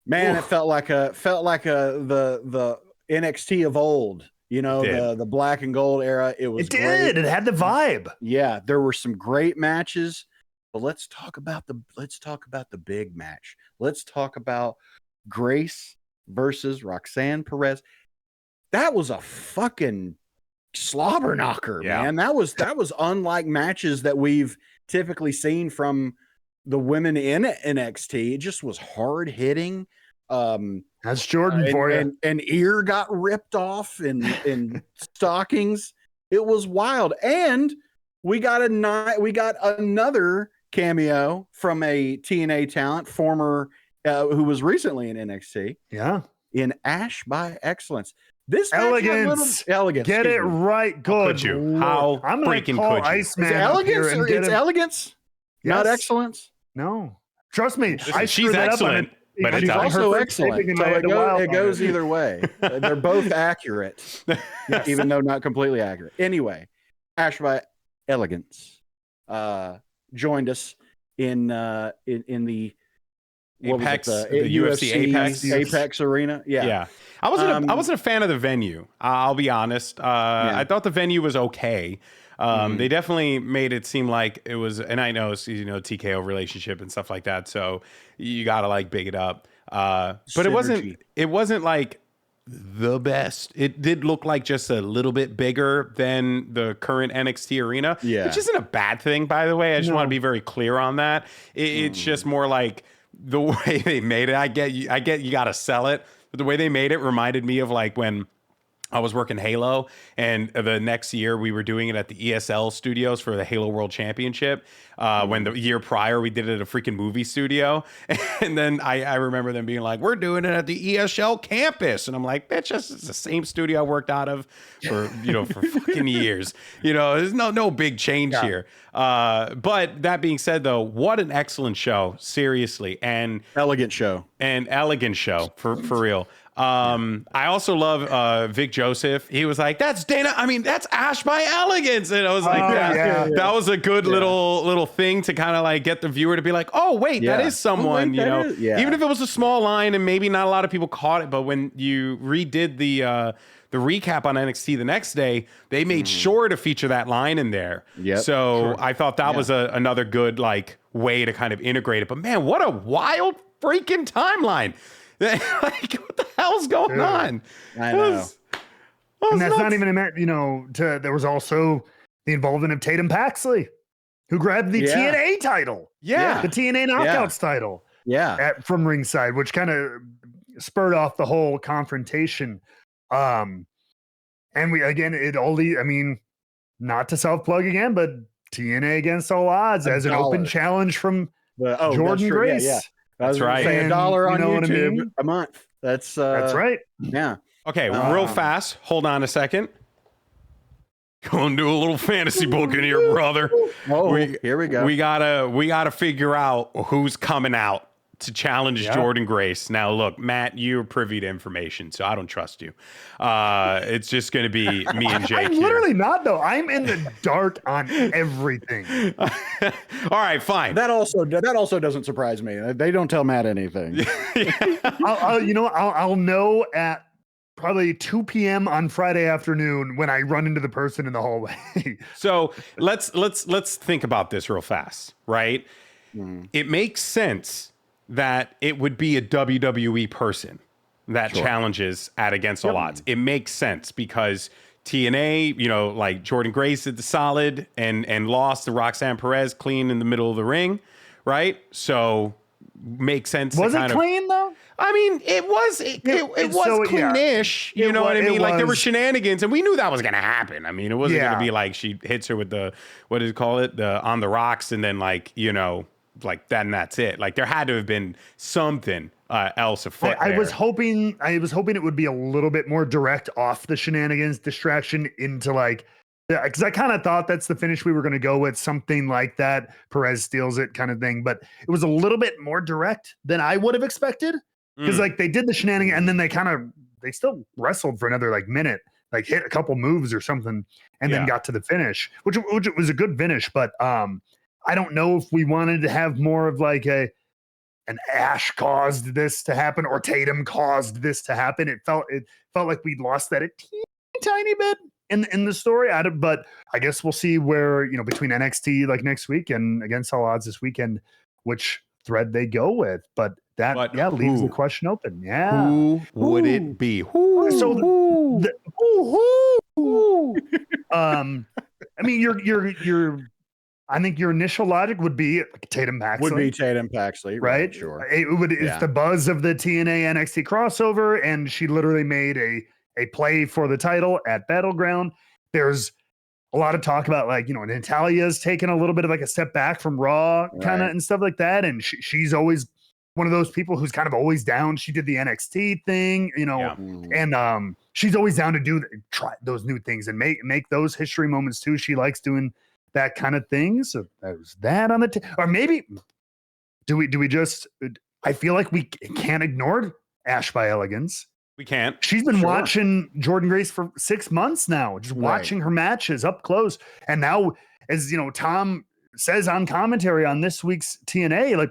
Man, it felt like the NXT of old. You know, the black and gold era. It was great. It had the vibe. Yeah, there were some great matches. But let's talk about the big match. Let's talk about Grace versus Roxanne Perez. That was a fucking slobber knocker, man. That was unlike matches that we've typically seen from the women in NXT. It just was hard hitting. That's Jordynne for you. An ear got ripped off in stockings. It was wild. And we got another cameo from a TNA talent, former who was recently in NXT. Yeah. In Ash by Excellence. This elegance. Get it right. Good. How I'm going to call Iceman. It's elegance, not excellence. No. Trust me. She's excellent. But she's also excellent. So it goes either way. They're both accurate, even though not completely accurate. Anyway, Ash by Elegance joined us in the Apex, the UFC Apex arena. Yeah. I wasn't a fan of the venue. I'll be honest. I thought the venue was okay. They definitely made it seem like it was, and I know it's, TKO relationship and stuff like that. So you gotta like big it up. But Synergy. it wasn't like the best. It did look like just a little bit bigger than the current NXT arena, which isn't a bad thing, by the way. I just want to be very clear on that. It's just more like the way they made it. I get you got to sell it. But the way they made it reminded me of like when I was working Halo, and the next year we were doing it at the ESL studios for the Halo World Championship. When the year prior we did it at a freaking movie studio, and then I remember them being like, "We're doing it at the ESL campus," and I'm like, "Bitch, it's the same studio I worked out of for for fucking years. There's no big change here." But that being said, though, what an excellent show, seriously, and elegant show for real. I also love Vic Joseph. He was like, "That's Dana. I mean, that's Ash by Elegance," and I was like, "That was a good little thing to kind of like get the viewer to be like, oh wait, that is someone." Even if it was a small line and maybe not a lot of people caught it, but when you redid the recap on NXT the next day, they made sure to feature that line in there. I thought that was another good like way to kind of integrate it. But man, what a wild freaking timeline! Like, what the hell's going on? I know. And that's not even there was also the involvement of Tatum Paxley, who grabbed the TNA title. The TNA Knockouts title. From ringside, which kind of spurred off the whole confrontation. And not to self-plug again, but TNA Against All Odds as an open challenge from Jordynne Grace. That's right. $1 on YouTube a month. That's right. Yeah. Okay, real fast. Hold on a second. Going to do a little fantasy booking here, brother. Here we go. We gotta figure out who's coming out to challenge Jordynne Grace. Now, look, Matt, you're privy to information, so I don't trust you. It's just going to be me and Jake. I'm literally not, though. I'm in the dark on everything. All right, fine. That also doesn't surprise me. They don't tell Matt anything. I'll know at probably 2 p.m. on Friday afternoon when I run into the person in the hallway. So let's think about this real fast, right? it makes sense that it would be a WWE person that challenges at Against All Odds. It makes sense because TNA, you know, like Jordynne Grace did the solid and lost to Roxanne Perez clean in the middle of the ring, right? So makes sense. Was it clean though? I mean, it was cleanish. You know what I mean? Like there were shenanigans, and we knew that was gonna happen. I mean, it wasn't gonna be like she hits her with the what did you call it? The on the rocks, and then like, you know, like that and that's it. Like there had to have been something else afoot. I was hoping it would be a little bit more direct off the shenanigans distraction into like, because I kind of thought that's the finish we were going to go with, something like that. Perez steals it kind of thing, but it was a little bit more direct than I would have expected. Because like they did the shenanigans and then they still wrestled for another like minute, like hit a couple moves or something, and then got to the finish, which was a good finish. But I don't know if we wanted to have more of like an Ash caused this to happen or Tatum caused this to happen. It felt like we lost that a tiny bit in the story. But I guess we'll see where, you know, between NXT like next week and Against All Odds this weekend, which thread they go with. But that leaves the question open. Yeah, who would it be? I mean, I think your initial logic would be like Tatum Paxley. Right? Sure. It's the buzz of the TNA NXT crossover, and she literally made a play for the title at Battleground. There's a lot of talk about like, you know, Natalia's taken a little bit of like a step back from Raw kind of and stuff like that. And she's always one of those people who's kind of always down. She did the NXT thing, you know, and she's always down to try those new things and make those history moments too. She likes doing that kind of thing. So there's that on the or maybe do we just I feel like we can't ignore Ash by Elegance. We can't. She's been watching Jordynne Grace for 6 months now, just watching her matches up close. And now, as you know, Tom says on commentary on this week's TNA, like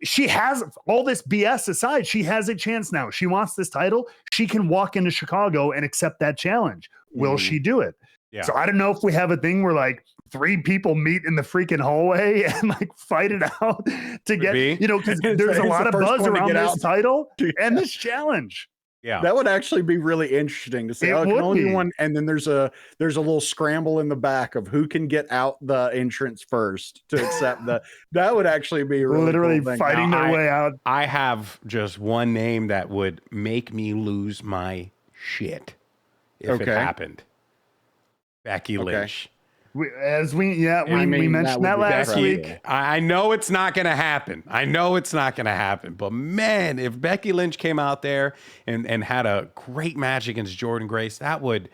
she has all this BS aside, she has a chance now. She wants this title. She can walk into Chicago and accept that challenge. Will she do it? Yeah. So I don't know if we have a thing where like 3 people meet in the freaking hallway and like fight it out to get, you know, because there's a lot of buzz around this title and this challenge. Yeah, that would actually be really interesting to see. Only one, and then there's a little scramble in the back of who can get out the entrance first to accept that would actually be really literally cool fighting their way out. I have just one name that would make me lose my shit if it happened. Becky Lynch. We mentioned that last week. I know it's not going to happen. But man, if Becky Lynch came out there and had a great match against Jordynne Grace, that would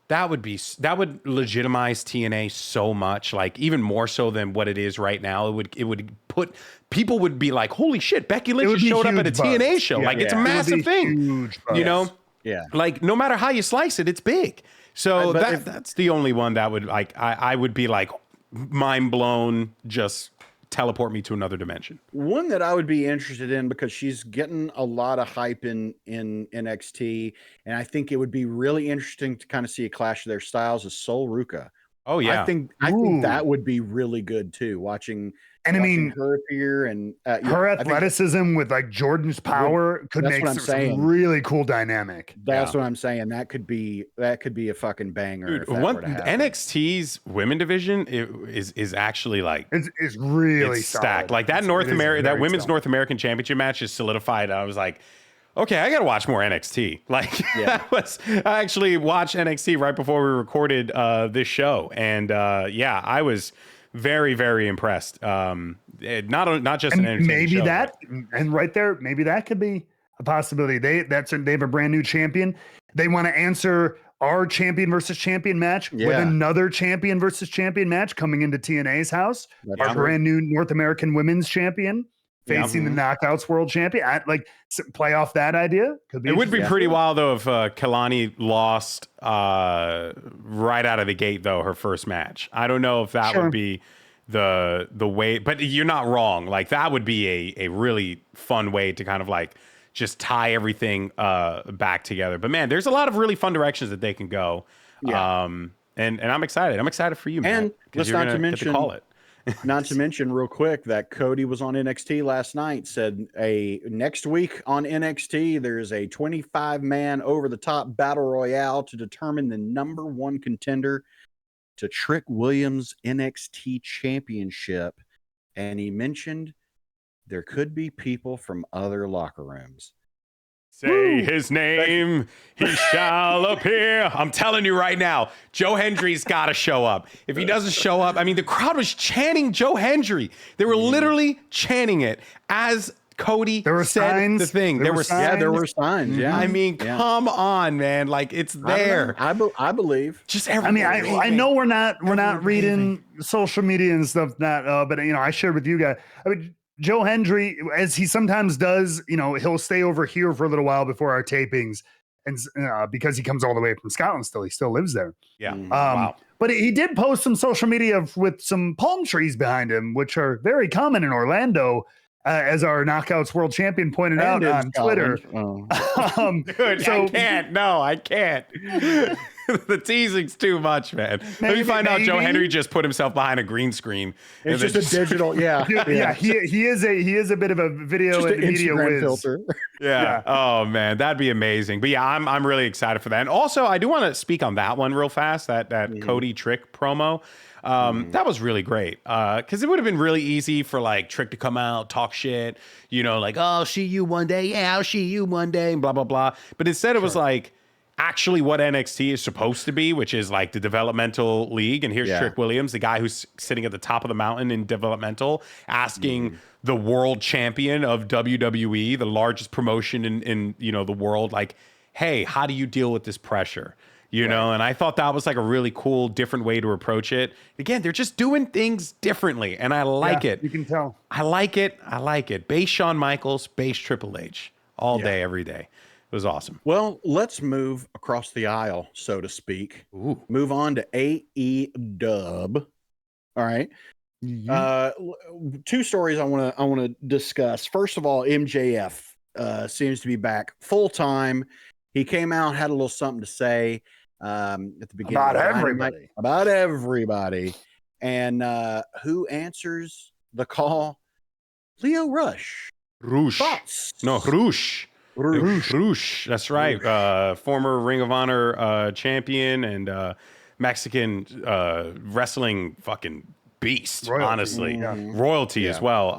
legitimize TNA so much, like even more so than what it is right now. It would put people would be like, holy shit, Becky Lynch showed up at a TNA show. Yeah, it's a massive thing. You know? Yeah. Like no matter how you slice it, it's big. So that's the only one that would like I would be like mind blown, just teleport me to another dimension. One that I would be interested in because she's getting a lot of hype in NXT, and I think it would be really interesting to kind of see a clash of their styles is Sol Ruca. Oh yeah, I think that would be really good too. Watching her appear and her athleticism with like Jordan's power could make some really cool dynamic. That's what I'm saying. That could be a fucking banger. Dude, NXT's women division is actually like it's really stacked. Like that women's North American Championship match is solidified. I was like, okay, I got to watch more NXT. Like I actually watched NXT right before we recorded this show. And I was very, very impressed. Not just an entertaining show, and right there, maybe that could be a possibility. They have a brand new champion. They want to answer our champion versus champion match with another champion versus champion match coming into TNA's house. Our brand new North American women's champion facing the Knockouts world champion. Play off that idea. It would be pretty wild though if Kelani lost right out of the gate though, her first match. I don't know if that would be the way, but you're not wrong. Like that would be a really fun way to kind of like just tie everything back together. But man, there's a lot of really fun directions that they can go. And I'm excited. I'm excited for you, man. And let's not to mention call it. Not to mention, real quick, that Cody was on NXT last night. Said next week on NXT, there's a 25-man over-the-top battle royale to determine the #1 contender to Trick Williams' NXT championship. And he mentioned there could be people from other locker rooms. Say his name, he shall appear. I'm telling you right now, Joe Hendry's got to show up. If he doesn't show up, I mean, the crowd was chanting Joe Hendry. They were literally chanting it as Cody said signs. The thing. There were signs. Yeah. I mean, come on, man. Like, it's there. I believe. Just I know we're not reading social media and stuff but I shared with you guys. I mean, Joe Hendry, as he sometimes does, he'll stay over here for a little while before our tapings, and because he comes all the way from Scotland still, he still lives there. Yeah. Wow. But he did post some social media with some palm trees behind him, which are very common in Orlando, as our Knockouts World Champion pointed out on Twitter. Oh. Dude, I can't. No, I can't. The teasing's too much, man. Let me find out Joe Hendry just put himself behind a green screen. It's just a digital, He is a bit of a video and media whiz. Filter. Yeah. Oh man, that'd be amazing. But yeah, I'm really excited for that. And also, I do want to speak on that one real fast. That Cody Trick promo. That was really great. Because it would have been really easy for like Trick to come out, talk shit, like, oh, I'll see you one day. Yeah, I'll see you one day, and blah, blah, blah. But instead it was like actually what NXT is supposed to be, which is like the developmental league. And here's Trick Williams, the guy who's sitting at the top of the mountain in developmental, asking the world champion of WWE, the largest promotion in the world, like, hey, how do you deal with this pressure? And I thought that was like a really cool, different way to approach it. Again, they're just doing things differently, and I like it. You can tell. I like it. Base Shawn Michaels, base Triple H, all day, every day. It was awesome. Well, let's move across the aisle, so to speak. Ooh. Move on to AEW. All right. Two stories I want to discuss. First of all, MJF seems to be back full time. He came out, had a little something to say at the beginning about everybody. And who answers the call? Leo Rush. Rush. That's right. Former Ring of Honor champion and Mexican wrestling fucking beast. Royalty. Honestly, royalty as well.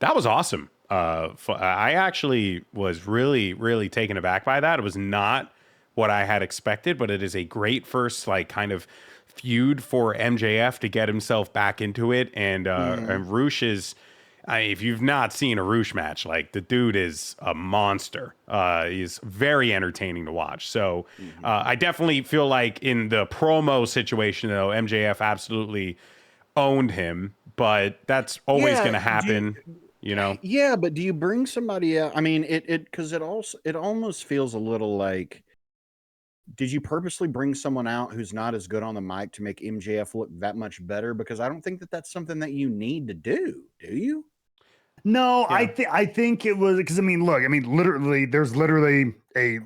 That was awesome. I actually was really, really taken aback by that. It was not what I had expected, but it is a great first like kind of feud for MJF to get himself back into it. And Rush is, if you've not seen a Rush match, like the dude is a monster. He's very entertaining to watch. So I definitely feel like in the promo situation, though, MJF absolutely owned him, but that's always going to happen. Yeah, but do you bring somebody out? I mean, because it almost feels a little like, did you purposely bring someone out who's not as good on the mic to make MJF look that much better? Because I don't think that that's something that you need to do you? No, yeah. I think it was because literally there's literally a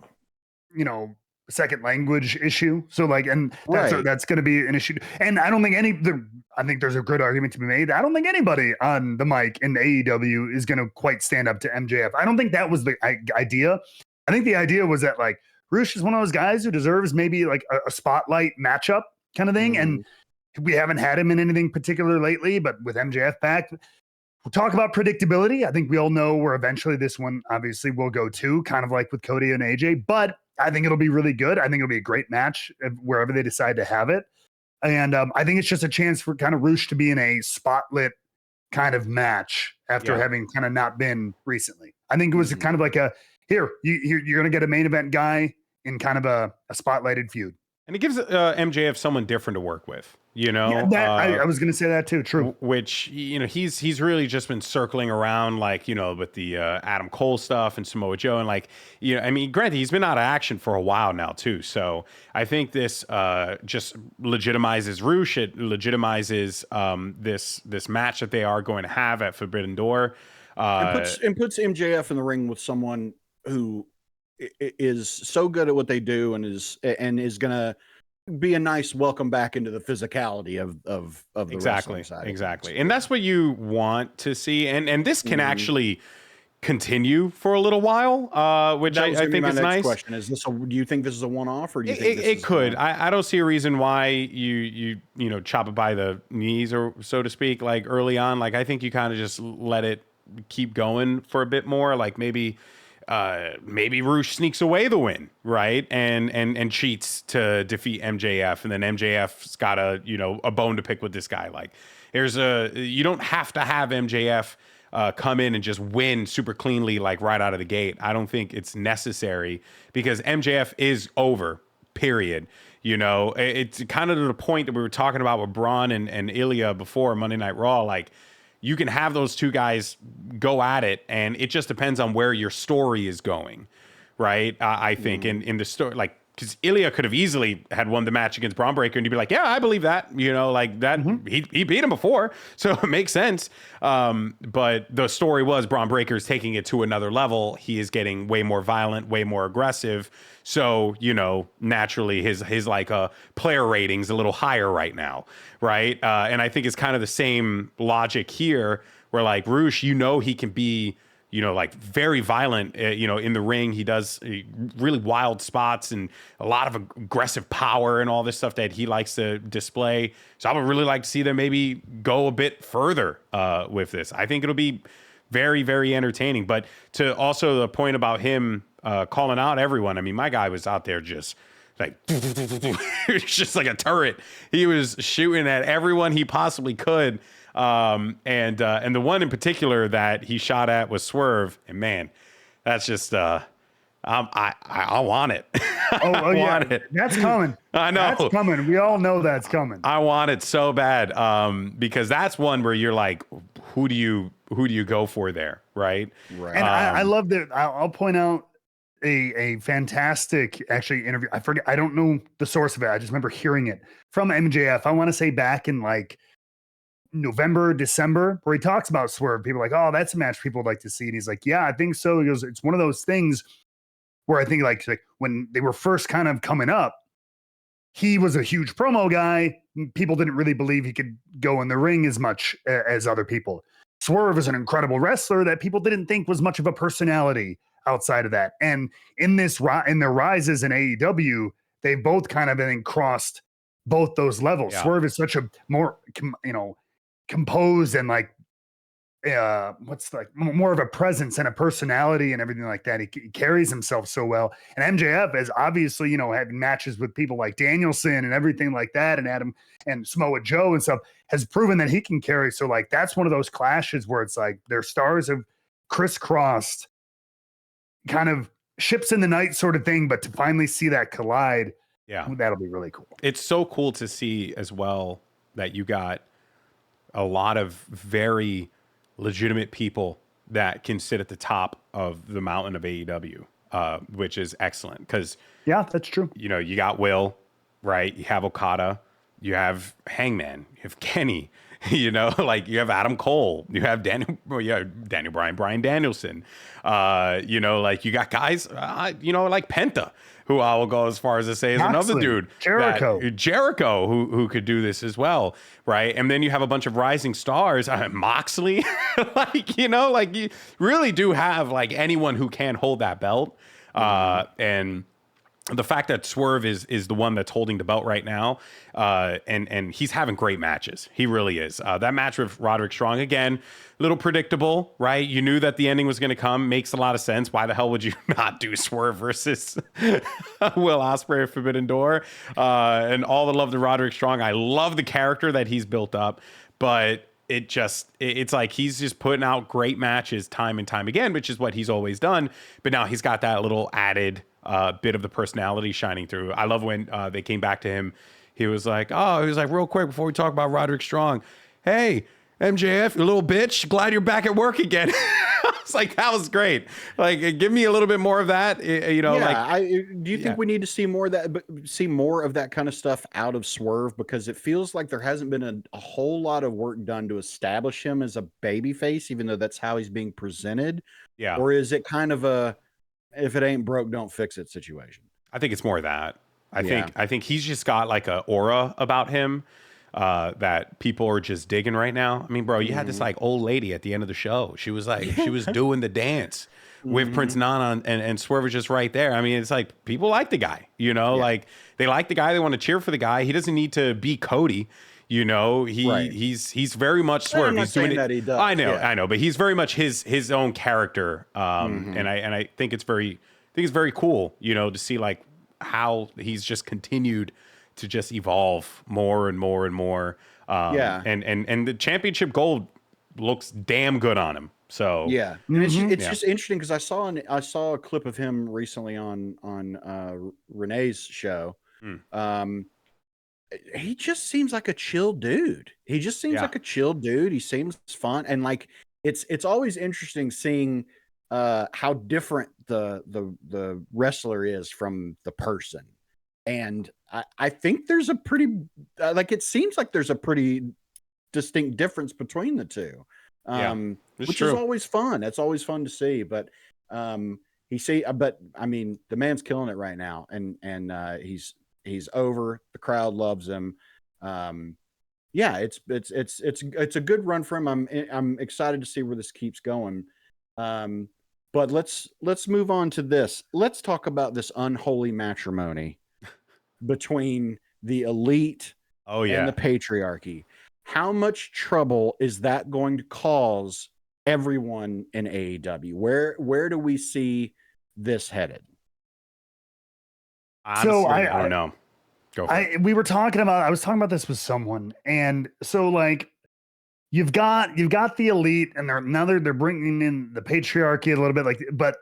second language issue. So like, and that's going to be an issue. And I don't think I think there's a good argument to be made. I don't think anybody on the mic in AEW is going to quite stand up to MJF. I don't think that was the idea. I think the idea was that like Rush is one of those guys who deserves maybe like a spotlight matchup kind of thing. And we haven't had him in anything particular lately, but with MJF back, we'll talk about predictability. I think we all know where eventually this one obviously will go to, kind of like with Cody and AJ, but I think it'll be really good. I think it'll be a great match wherever they decide to have it. And I think it's just a chance for kind of Rush to be in a spotlit kind of match after having kind of not been recently. I think it was kind of like you're going to get a main event guy in kind of a spotlighted feud. And it gives MJF someone different to work with, I was going to say that too. True. Which, he's really just been circling around like, with the Adam Cole stuff and Samoa Joe. And like, granted, he's been out of action for a while now too. So I think this just legitimizes Rush. It legitimizes this match that they are going to have at Forbidden Door. And puts MJF in the ring with someone who is so good at what they do and is going to be a nice welcome back into the physicality of the wrestling side. Exactly. And that's what you want to see. And this can actually continue for a little while, which I think is nice. Question is this: do you think this is a one-off, or do you think it could? I don't see a reason why you chop it by the knees, or so to speak, like early on. Like I think you kind of just let it keep going for a bit more. Like maybe Roosh sneaks away the win, right? And cheats to defeat MJF, and then MJF's got a bone to pick with this guy. Like you don't have to have MJF come in and just win super cleanly, like right out of the gate. I don't think it's necessary, because MJF is over, period. It's kind of to the point that we were talking about with Bron and Ilya before Monday Night Raw. Like, you can have those two guys go at it, and it just depends on where your story is going, right? I think in the story, like, because Ilya could have easily had won the match against Braun Breaker, and you'd be like, yeah, I believe that, like that. He beat him before, so it makes sense. But the story was Braun Breaker's taking it to another level. He is getting way more violent, way more aggressive. So, naturally his like player rating's a little higher right now, right? And I think it's kind of the same logic here, where like Roosh, he can be, like very violent, in the ring. He does really wild spots and a lot of aggressive power and all this stuff that he likes to display. So I would really like to see them maybe go a bit further with this. I think it'll be very, very entertaining. But to also the point about him calling out everyone, I mean, my guy was out there just like, it's just like a turret. He was shooting at everyone he possibly could. And the one in particular that he shot at was Swerve, and man, that's just I want it. I want it. That's coming. I know that's coming. We all know that's coming. I want it so bad, because that's one where you're like, who do you go for there, right? Right. And I love that. I'll point out a fantastic interview. I don't know the source of it. I just remember hearing it from MJF. I want to say back in like November, December, where he talks about Swerve. People are like, oh, that's a match people would like to see. And he's like, yeah, I think so. He goes, it's one of those things where I think like when they were first kind of coming up, he was a huge promo guy. People didn't really believe he could go in the ring as much as other people. Swerve is an incredible wrestler that people didn't think was much of a personality outside of that. And in their rises in AEW, they've both kind of been crossed both those levels. Yeah. Swerve is such a more, composed and like more of a presence and a personality and everything like that. He carries himself so well. And MJF is obviously, having matches with people like Danielson and everything like that, and Adam and Samoa Joe and stuff, has proven that he can carry. So like, that's one of those clashes where it's like their stars have crisscrossed, kind of ships in the night sort of thing, but to finally see that collide, yeah, that'll be really cool. It's so cool to see as well that you got a lot of very legitimate people that can sit at the top of the mountain of AEW, which is excellent. Because yeah, that's true. You got Will, right? You have Okada, you have Hangman, you have Kenny, like you have Adam Cole, you have Daniel Bryan, Bryan Danielson, like you got guys, like Penta, who I will go as far as to say is another dude, Jericho, who could do this as well, right? And then you have a bunch of rising stars, Moxley, like you really do have like anyone who can hold that belt, and the fact that Swerve is the one that's holding the belt right now, and he's having great matches. He really is. That match with Roderick Strong, again, a little predictable, right? You knew that the ending was going to come. Makes a lot of sense. Why the hell would you not do Swerve versus Will Ospreay at Forbidden Door? And all the love to Roderick Strong. I love the character that he's built up, but it's like he's just putting out great matches time and time again, which is what he's always done. But now he's got that little added bit of the personality shining through. I love when they came back to him. He was like, real quick before we talk about Roderick Strong, hey, MJF, you little bitch, glad you're back at work again. I was like, that was great. Like, give me a little bit more of that. Do you think we need to see more of that kind of stuff out of Swerve? Because it feels like there hasn't been a whole lot of work done to establish him as a babyface, even though that's how he's being presented. Yeah. Or is it kind of a, if it ain't broke, don't fix it situation? I think it's more of that. I think he's just got like a aura about him that people are just digging right now. I mean, bro, you had this like old lady at the end of the show. She was like, she was doing the dance with Prince Nana and Swerve was just right there. I mean, it's like people like the guy, you know, like they like the guy. They want to cheer for the guy. He doesn't need to be Cody. You know, he's very much Swerve. He's doing it. That he does. I know, but he's very much his own character. And I think it's very cool, you know, to see like how he's just continued to just evolve more and more and more. And the championship gold looks damn good on him. So and it's just interesting because I saw a clip of him recently on Renee's show. He just seems like a chill dude. He seems fun, and like it's always interesting seeing how different the wrestler is from the person. And I think there's a pretty it seems like there's a pretty distinct difference between the two. Which is always fun. That's always fun to see. But but I mean, the man's killing it right now, and he's over. The crowd loves him. It's a good run for him. I'm excited to see where this keeps going. But let's move on to this. Let's talk about this unholy matrimony between the Elite and the Patriarchy. How much trouble is that going to cause everyone in AEW? Where do we see this headed? Honestly, I don't know. Go for it. I was talking about this with someone, and so like you've got the Elite, and they're bringing in the Patriarchy a little bit, like, but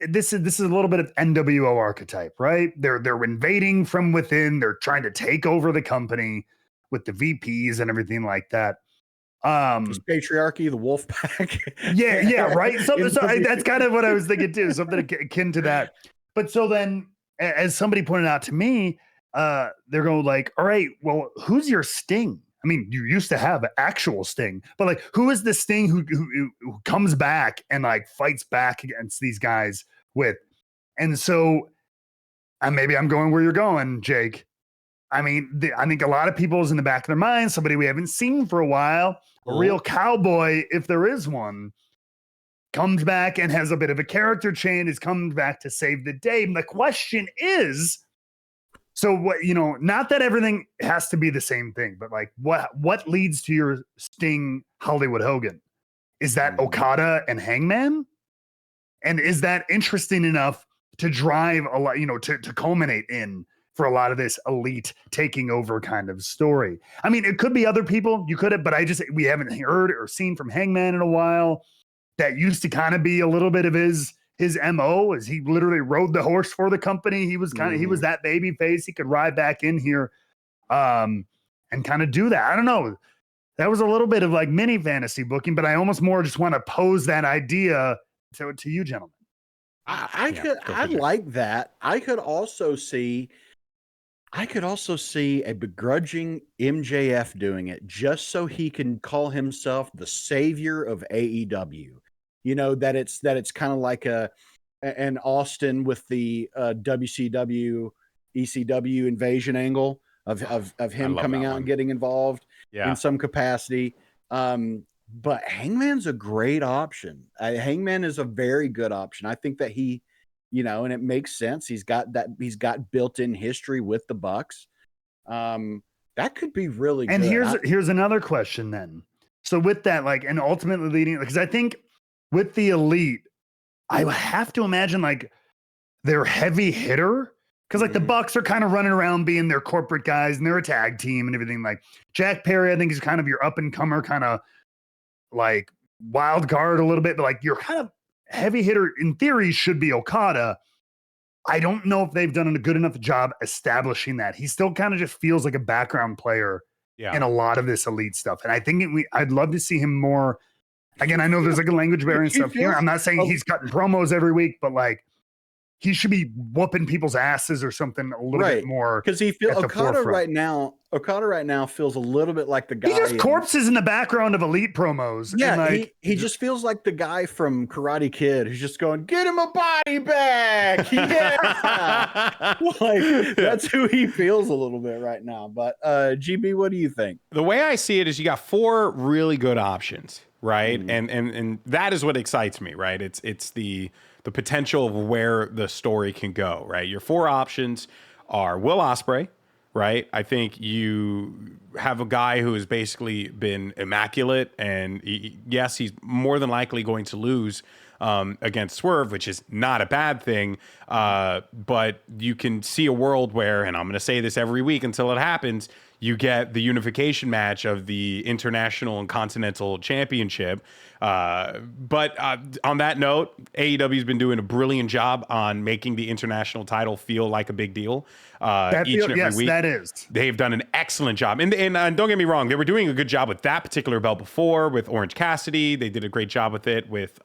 this is a little bit of NWO archetype, right? They're invading from within. They're trying to take over the company with the VPs and everything like that. Is Patriarchy the wolf pack? yeah, right. So that's kind of what I was thinking too, something akin to that. But so then, as somebody pointed out to me, they're going like, all right, well, who's your Sting? I mean, you used to have an actual Sting, but like, who is the Sting who comes back and like fights back against these guys with? And so, and maybe I'm going where you're going, Jake. I mean, I think a lot of people is in the back of their mind, somebody we haven't seen for a while, a real cowboy, if there is one, comes back and has a bit of a character change, is coming back to save the day. And the question is, so what, you know, not that everything has to be the same thing, but like what leads to your Sting Hollywood Hogan? Is that Okada and Hangman? And is that interesting enough to drive a lot, you know, to culminate in for a lot of this Elite taking over kind of story? I mean, it could be other people. You could have, but we haven't heard or seen from Hangman in a while. That used to kind of be a little bit of his MO, as he literally rode the horse for the company. He was he was that baby face. He could ride back in here and kind of do that. I don't know. That was a little bit of like mini fantasy booking, but I almost more just want to pose that idea to you gentlemen. I like that. I could also see a begrudging MJF doing it just so he can call himself the savior of AEW. You know, that it's kind of like an Austin with the WCW ECW invasion angle of him coming out and getting involved in some capacity. But Hangman's a great option. Hangman is a very good option. I think that he, you know, and it makes sense. He's got built-in history with the Bucks. That could be really good. And here's another question then. So with that, like, and ultimately leading, because I think with the Elite, I have to imagine like their heavy hitter, because like the Bucks are kind of running around being their corporate guys and they're a tag team and everything. Like Jack Perry, I think is kind of your up and comer, kind of like wild card a little bit, but like your kind of heavy hitter in theory should be Okada. I don't know if they've done a good enough job establishing that. He still kind of just feels like a background player in a lot of this Elite stuff. And I think I'd love to see him more. Again, I know there's like a language barrier and stuff here. I'm not saying he's cutting promos every week, but like he should be whooping people's asses or something a little bit more. Because he feels Okada right now. Okada right now feels a little bit like the guy. He just corpses in the background of Elite promos. Yeah, and like, he just feels like the guy from Karate Kid who's just going, get him a body back. Yeah. Like, that's who he feels a little bit right now. But GB, what do you think? The way I see it is you got 4 really good options, right? And that is what excites me, right? It's the potential of where the story can go, right? Your 4 options are Will Ospreay, right? I think you have a guy who has basically been immaculate, and yes, he's more than likely going to lose against Swerve, which is not a bad thing. But you can see a world where, and I'm going to say this every week until it happens, you get the unification match of the International and Continental Championship. But on that note, AEW's been doing a brilliant job on making the international title feel like a big deal each and every week. That is. They've done an excellent job. And don't get me wrong, they were doing a good job with that particular belt before with Orange Cassidy. They did a great job with it with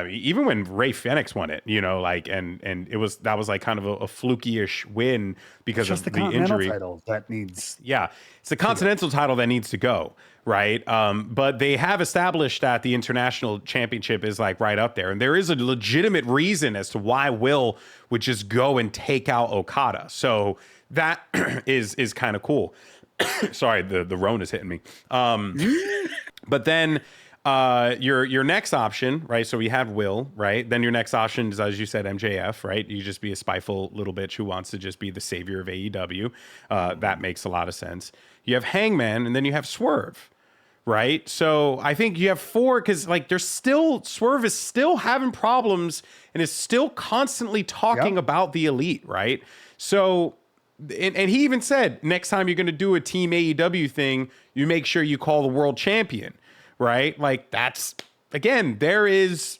even when Rey Fenix won it, like, and that was like kind of a fluky-ish win because of the injury. Title that needs. Yeah, it's the Continental title that needs to go, right? But they have established that the International Championship is like right up there, and there is a legitimate reason as to why Will would just go and take out Okada. So that is kind of cool. Sorry, the Rona is hitting me. But then. Your next option, right? So we have Will, right? Then your next option is, as you said, MJF, right? You just be a spiteful little bitch who wants to just be the savior of AEW. That makes a lot of sense. You have Hangman, and then you have Swerve, right? So I think you have 4 because like Swerve is still having problems and is still constantly talking about the Elite, right? So. And he even said, next time you're going to do a Team AEW thing, you make sure you call the world champion. Right? Like that's again, there is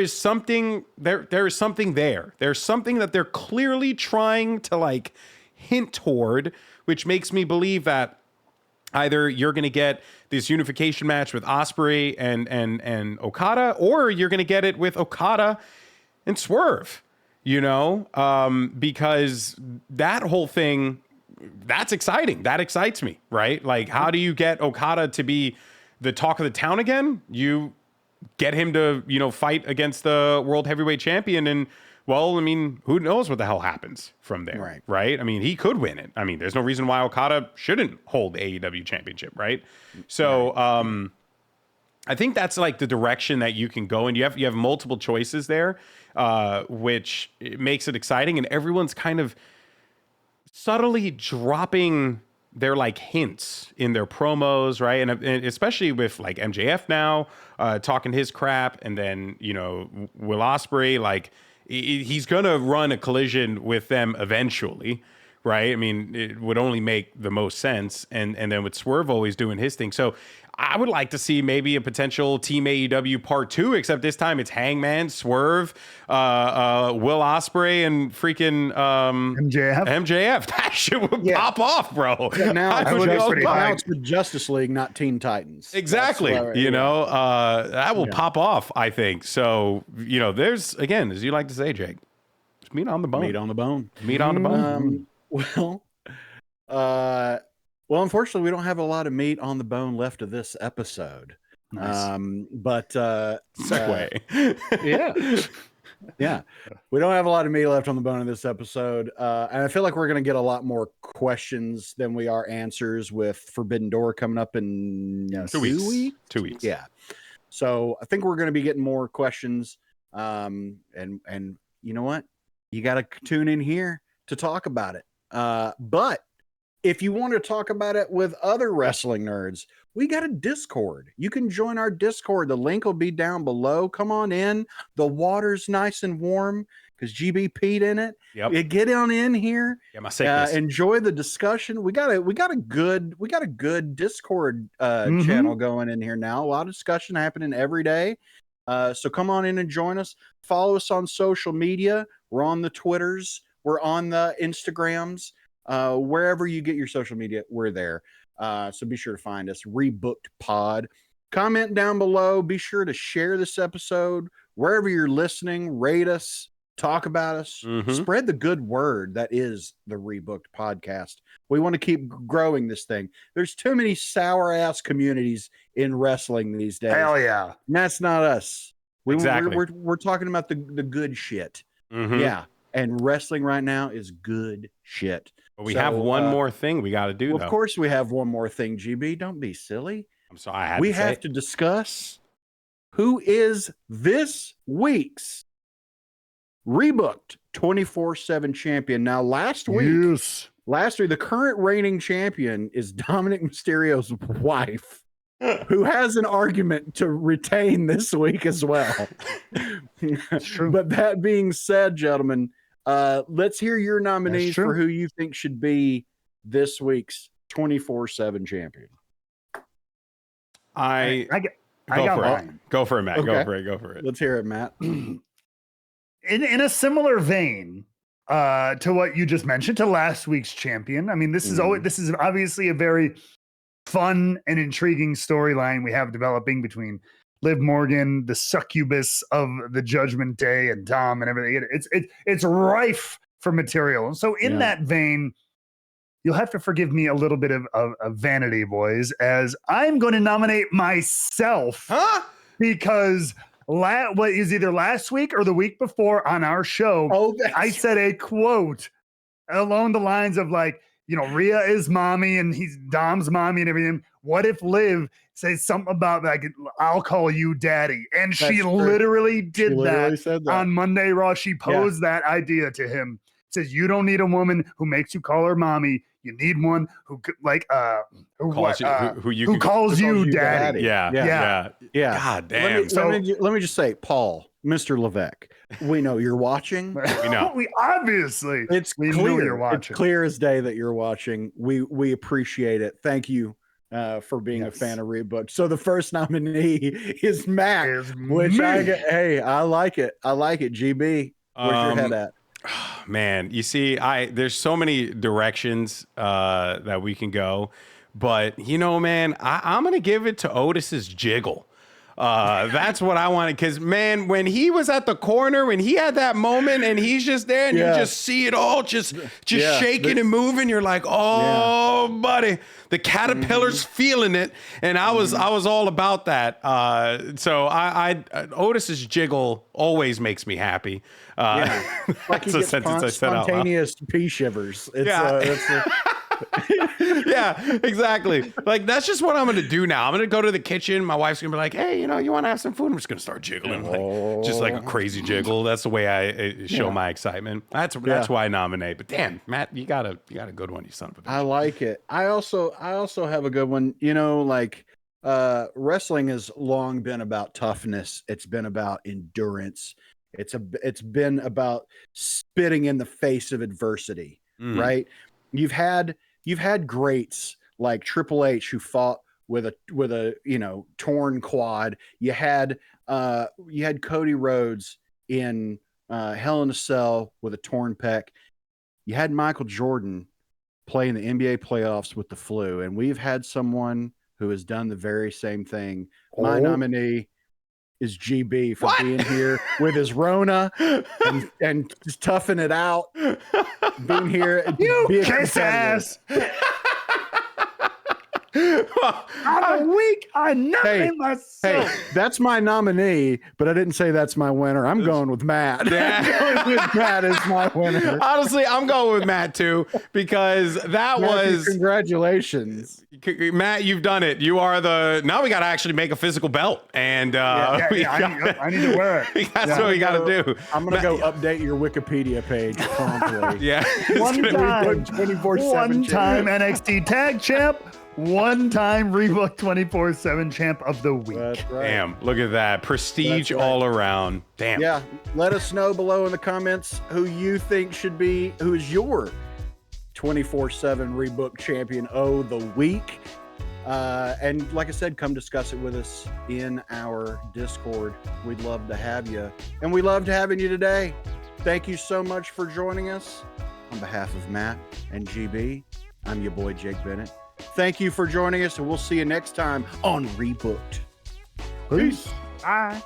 something there. There is something there. There's something that they're clearly trying to like hint toward, which makes me believe that either you're going to get this unification match with Ospreay and Okada, or you're going to get it with Okada and Swerve. Because that whole thing, that's exciting. That excites me, right? Like, how do you get Okada to be the talk of the town again? You get him to, fight against the world heavyweight champion. And well, I mean, who knows what the hell happens from there, right? I mean, he could win it. I mean, there's no reason why Okada shouldn't hold the AEW championship, right? So I think that's like the direction that you can go. And you have multiple choices there, which makes it exciting. And everyone's kind of subtly dropping their like hints in their promos, right? And especially with like MJF now talking his crap, and then Will Ospreay, like he's gonna run a collision with them eventually, right? I mean, it would only make the most sense, and then with Swerve always doing his thing. So I would like to see maybe a potential Team AEW Part 2, except this time it's Hangman, Swerve, Will Ospreay, and freaking MJF. That shit would pop off, bro. Yeah, now it's the Justice League, not Teen Titans. Exactly. That will pop off, I think. So, there's, again, as you like to say, Jake, it's meat on the bone. Meat on the bone. Meat on the bone. Well, unfortunately, we don't have a lot of meat on the bone left of this episode. Nice. But segue. Yeah, we don't have a lot of meat left on the bone in this episode, and I feel like we're going to get a lot more questions than we are answers with Forbidden Door coming up in 2 weeks. 2 weeks. Yeah, so I think we're going to be getting more questions, and you know what? You got to tune in here to talk about it. But if you want to talk about it with other wrestling nerds, we got a Discord. You can join our Discord. The link will be down below. Come on in. The water's nice and warm because GB peed in it. Yep. You get on in here. Yeah, my sickness. Enjoy the discussion. We got a good Discord channel going in here now. A lot of discussion happening every day. So come on in and join us. Follow us on social media. We're on the Twitters. We're on the Instagrams. Wherever you get your social media, we're there. So be sure to find us, Rebooked Pod. Comment down below. Be sure to share this episode wherever you're listening. Rate us. talk about us, spread the good word that is the Rebooked podcast. We want to keep growing this thing. There's too many sour ass communities in wrestling these days. Hell yeah. And that's not us. Exactly. We're talking about the good shit. Yeah. And wrestling right now is good shit. But we have one more thing we got to do, though. Of course we have one more thing, GB. Don't be silly. I'm sorry. We have to discuss who is this week's Rebooked 24/7 champion. Now, last week, the current reigning champion is Dominic Mysterio's wife, who has an argument to retain this week as well. That's true. But that being said, gentlemen, let's hear your nominees for who you think should be this week's 24/7 champion. I got mine. Go for it, Matt. Okay. Go for it. Let's hear it, Matt. In a similar vein to what you just mentioned, to last week's champion. I mean, this is obviously a very fun and intriguing storyline we have developing between Liv Morgan, the succubus of the Judgment Day, and Dom and everything. It's rife for material. And so in that vein, you'll have to forgive me a little bit of vanity, boys, as I'm going to nominate myself because what is either last week or the week before on our show, I said a quote along the lines of like, Rhea is mommy and he's Dom's mommy and everything. What if Liv says something about like, I'll call you daddy? And she literally did that on Monday Raw. She posed that idea to him. Says, you don't need a woman who makes you call her mommy. You need one who calls you daddy. Yeah. God damn. Let me just say, Paul, Mr. Levesque, we know you're watching. We know. We obviously. We know you're watching. It's clear as day that you're watching. We appreciate it. Thank you for being a fan of Rebooked. So the first nominee is Matt, I like it. GB. Where's your head at? Man, you see, there's so many directions that we can go, but man, I'm gonna give it to Otis's jiggle. That's what I wanted, because man, when he was at the corner, when he had that moment and he's just there and you just see it all just shaking and moving, you're like, buddy, the caterpillar's feeling it, and I was all about that. So Otis's jiggle always makes me happy. Like he gets spontaneous pea shivers. Yeah, exactly. Like, that's just what I'm gonna do now. I'm gonna go to the kitchen. My wife's gonna be like, hey, you want to have some food? I'm just gonna start jiggling, just like a crazy jiggle. That's the way I show my excitement. That's why I nominate. But damn, Matt, you got a good one, you son of a bitch. I like it. I also have a good one. Wrestling has long been about toughness. It's been about endurance. It's been about spitting in the face of adversity, right? You've had greats like Triple H who fought with a torn quad. You had Cody Rhodes in Hell in a Cell with a torn pec. You had Michael Jordan play in the NBA playoffs with the flu, and we've had someone who has done the very same thing. My nominee is GB for being here with his Rona and just toughing it out, being here. You kiss ass. I'm a week. I nominate myself. Hey, that's my nominee, but I didn't say that's my winner. I'm going with Matt. I'm going with Matt as my winner. Honestly, I'm going with Matt too, because congratulations. Matt, you've done it. You are now we got to actually make a physical belt, and I need to wear it. That's what we got to do. I'm going to go update your Wikipedia page promptly. One time NXT Tag Champ, one time Rebooked 24/7 Champ of the Week. That's right. Damn, look at that. Prestige all around. Damn. Yeah. Let us know below in the comments who you think who is your 24/7 Rebooked Champion of the Week. And like I said, come discuss it with us in our Discord. We'd love to have you. And we loved having you today. Thank you so much for joining us. On behalf of Matt and GB, I'm your boy, Jake Bennett. Thank you for joining us, and we'll see you next time on Rebooked. Peace. Bye.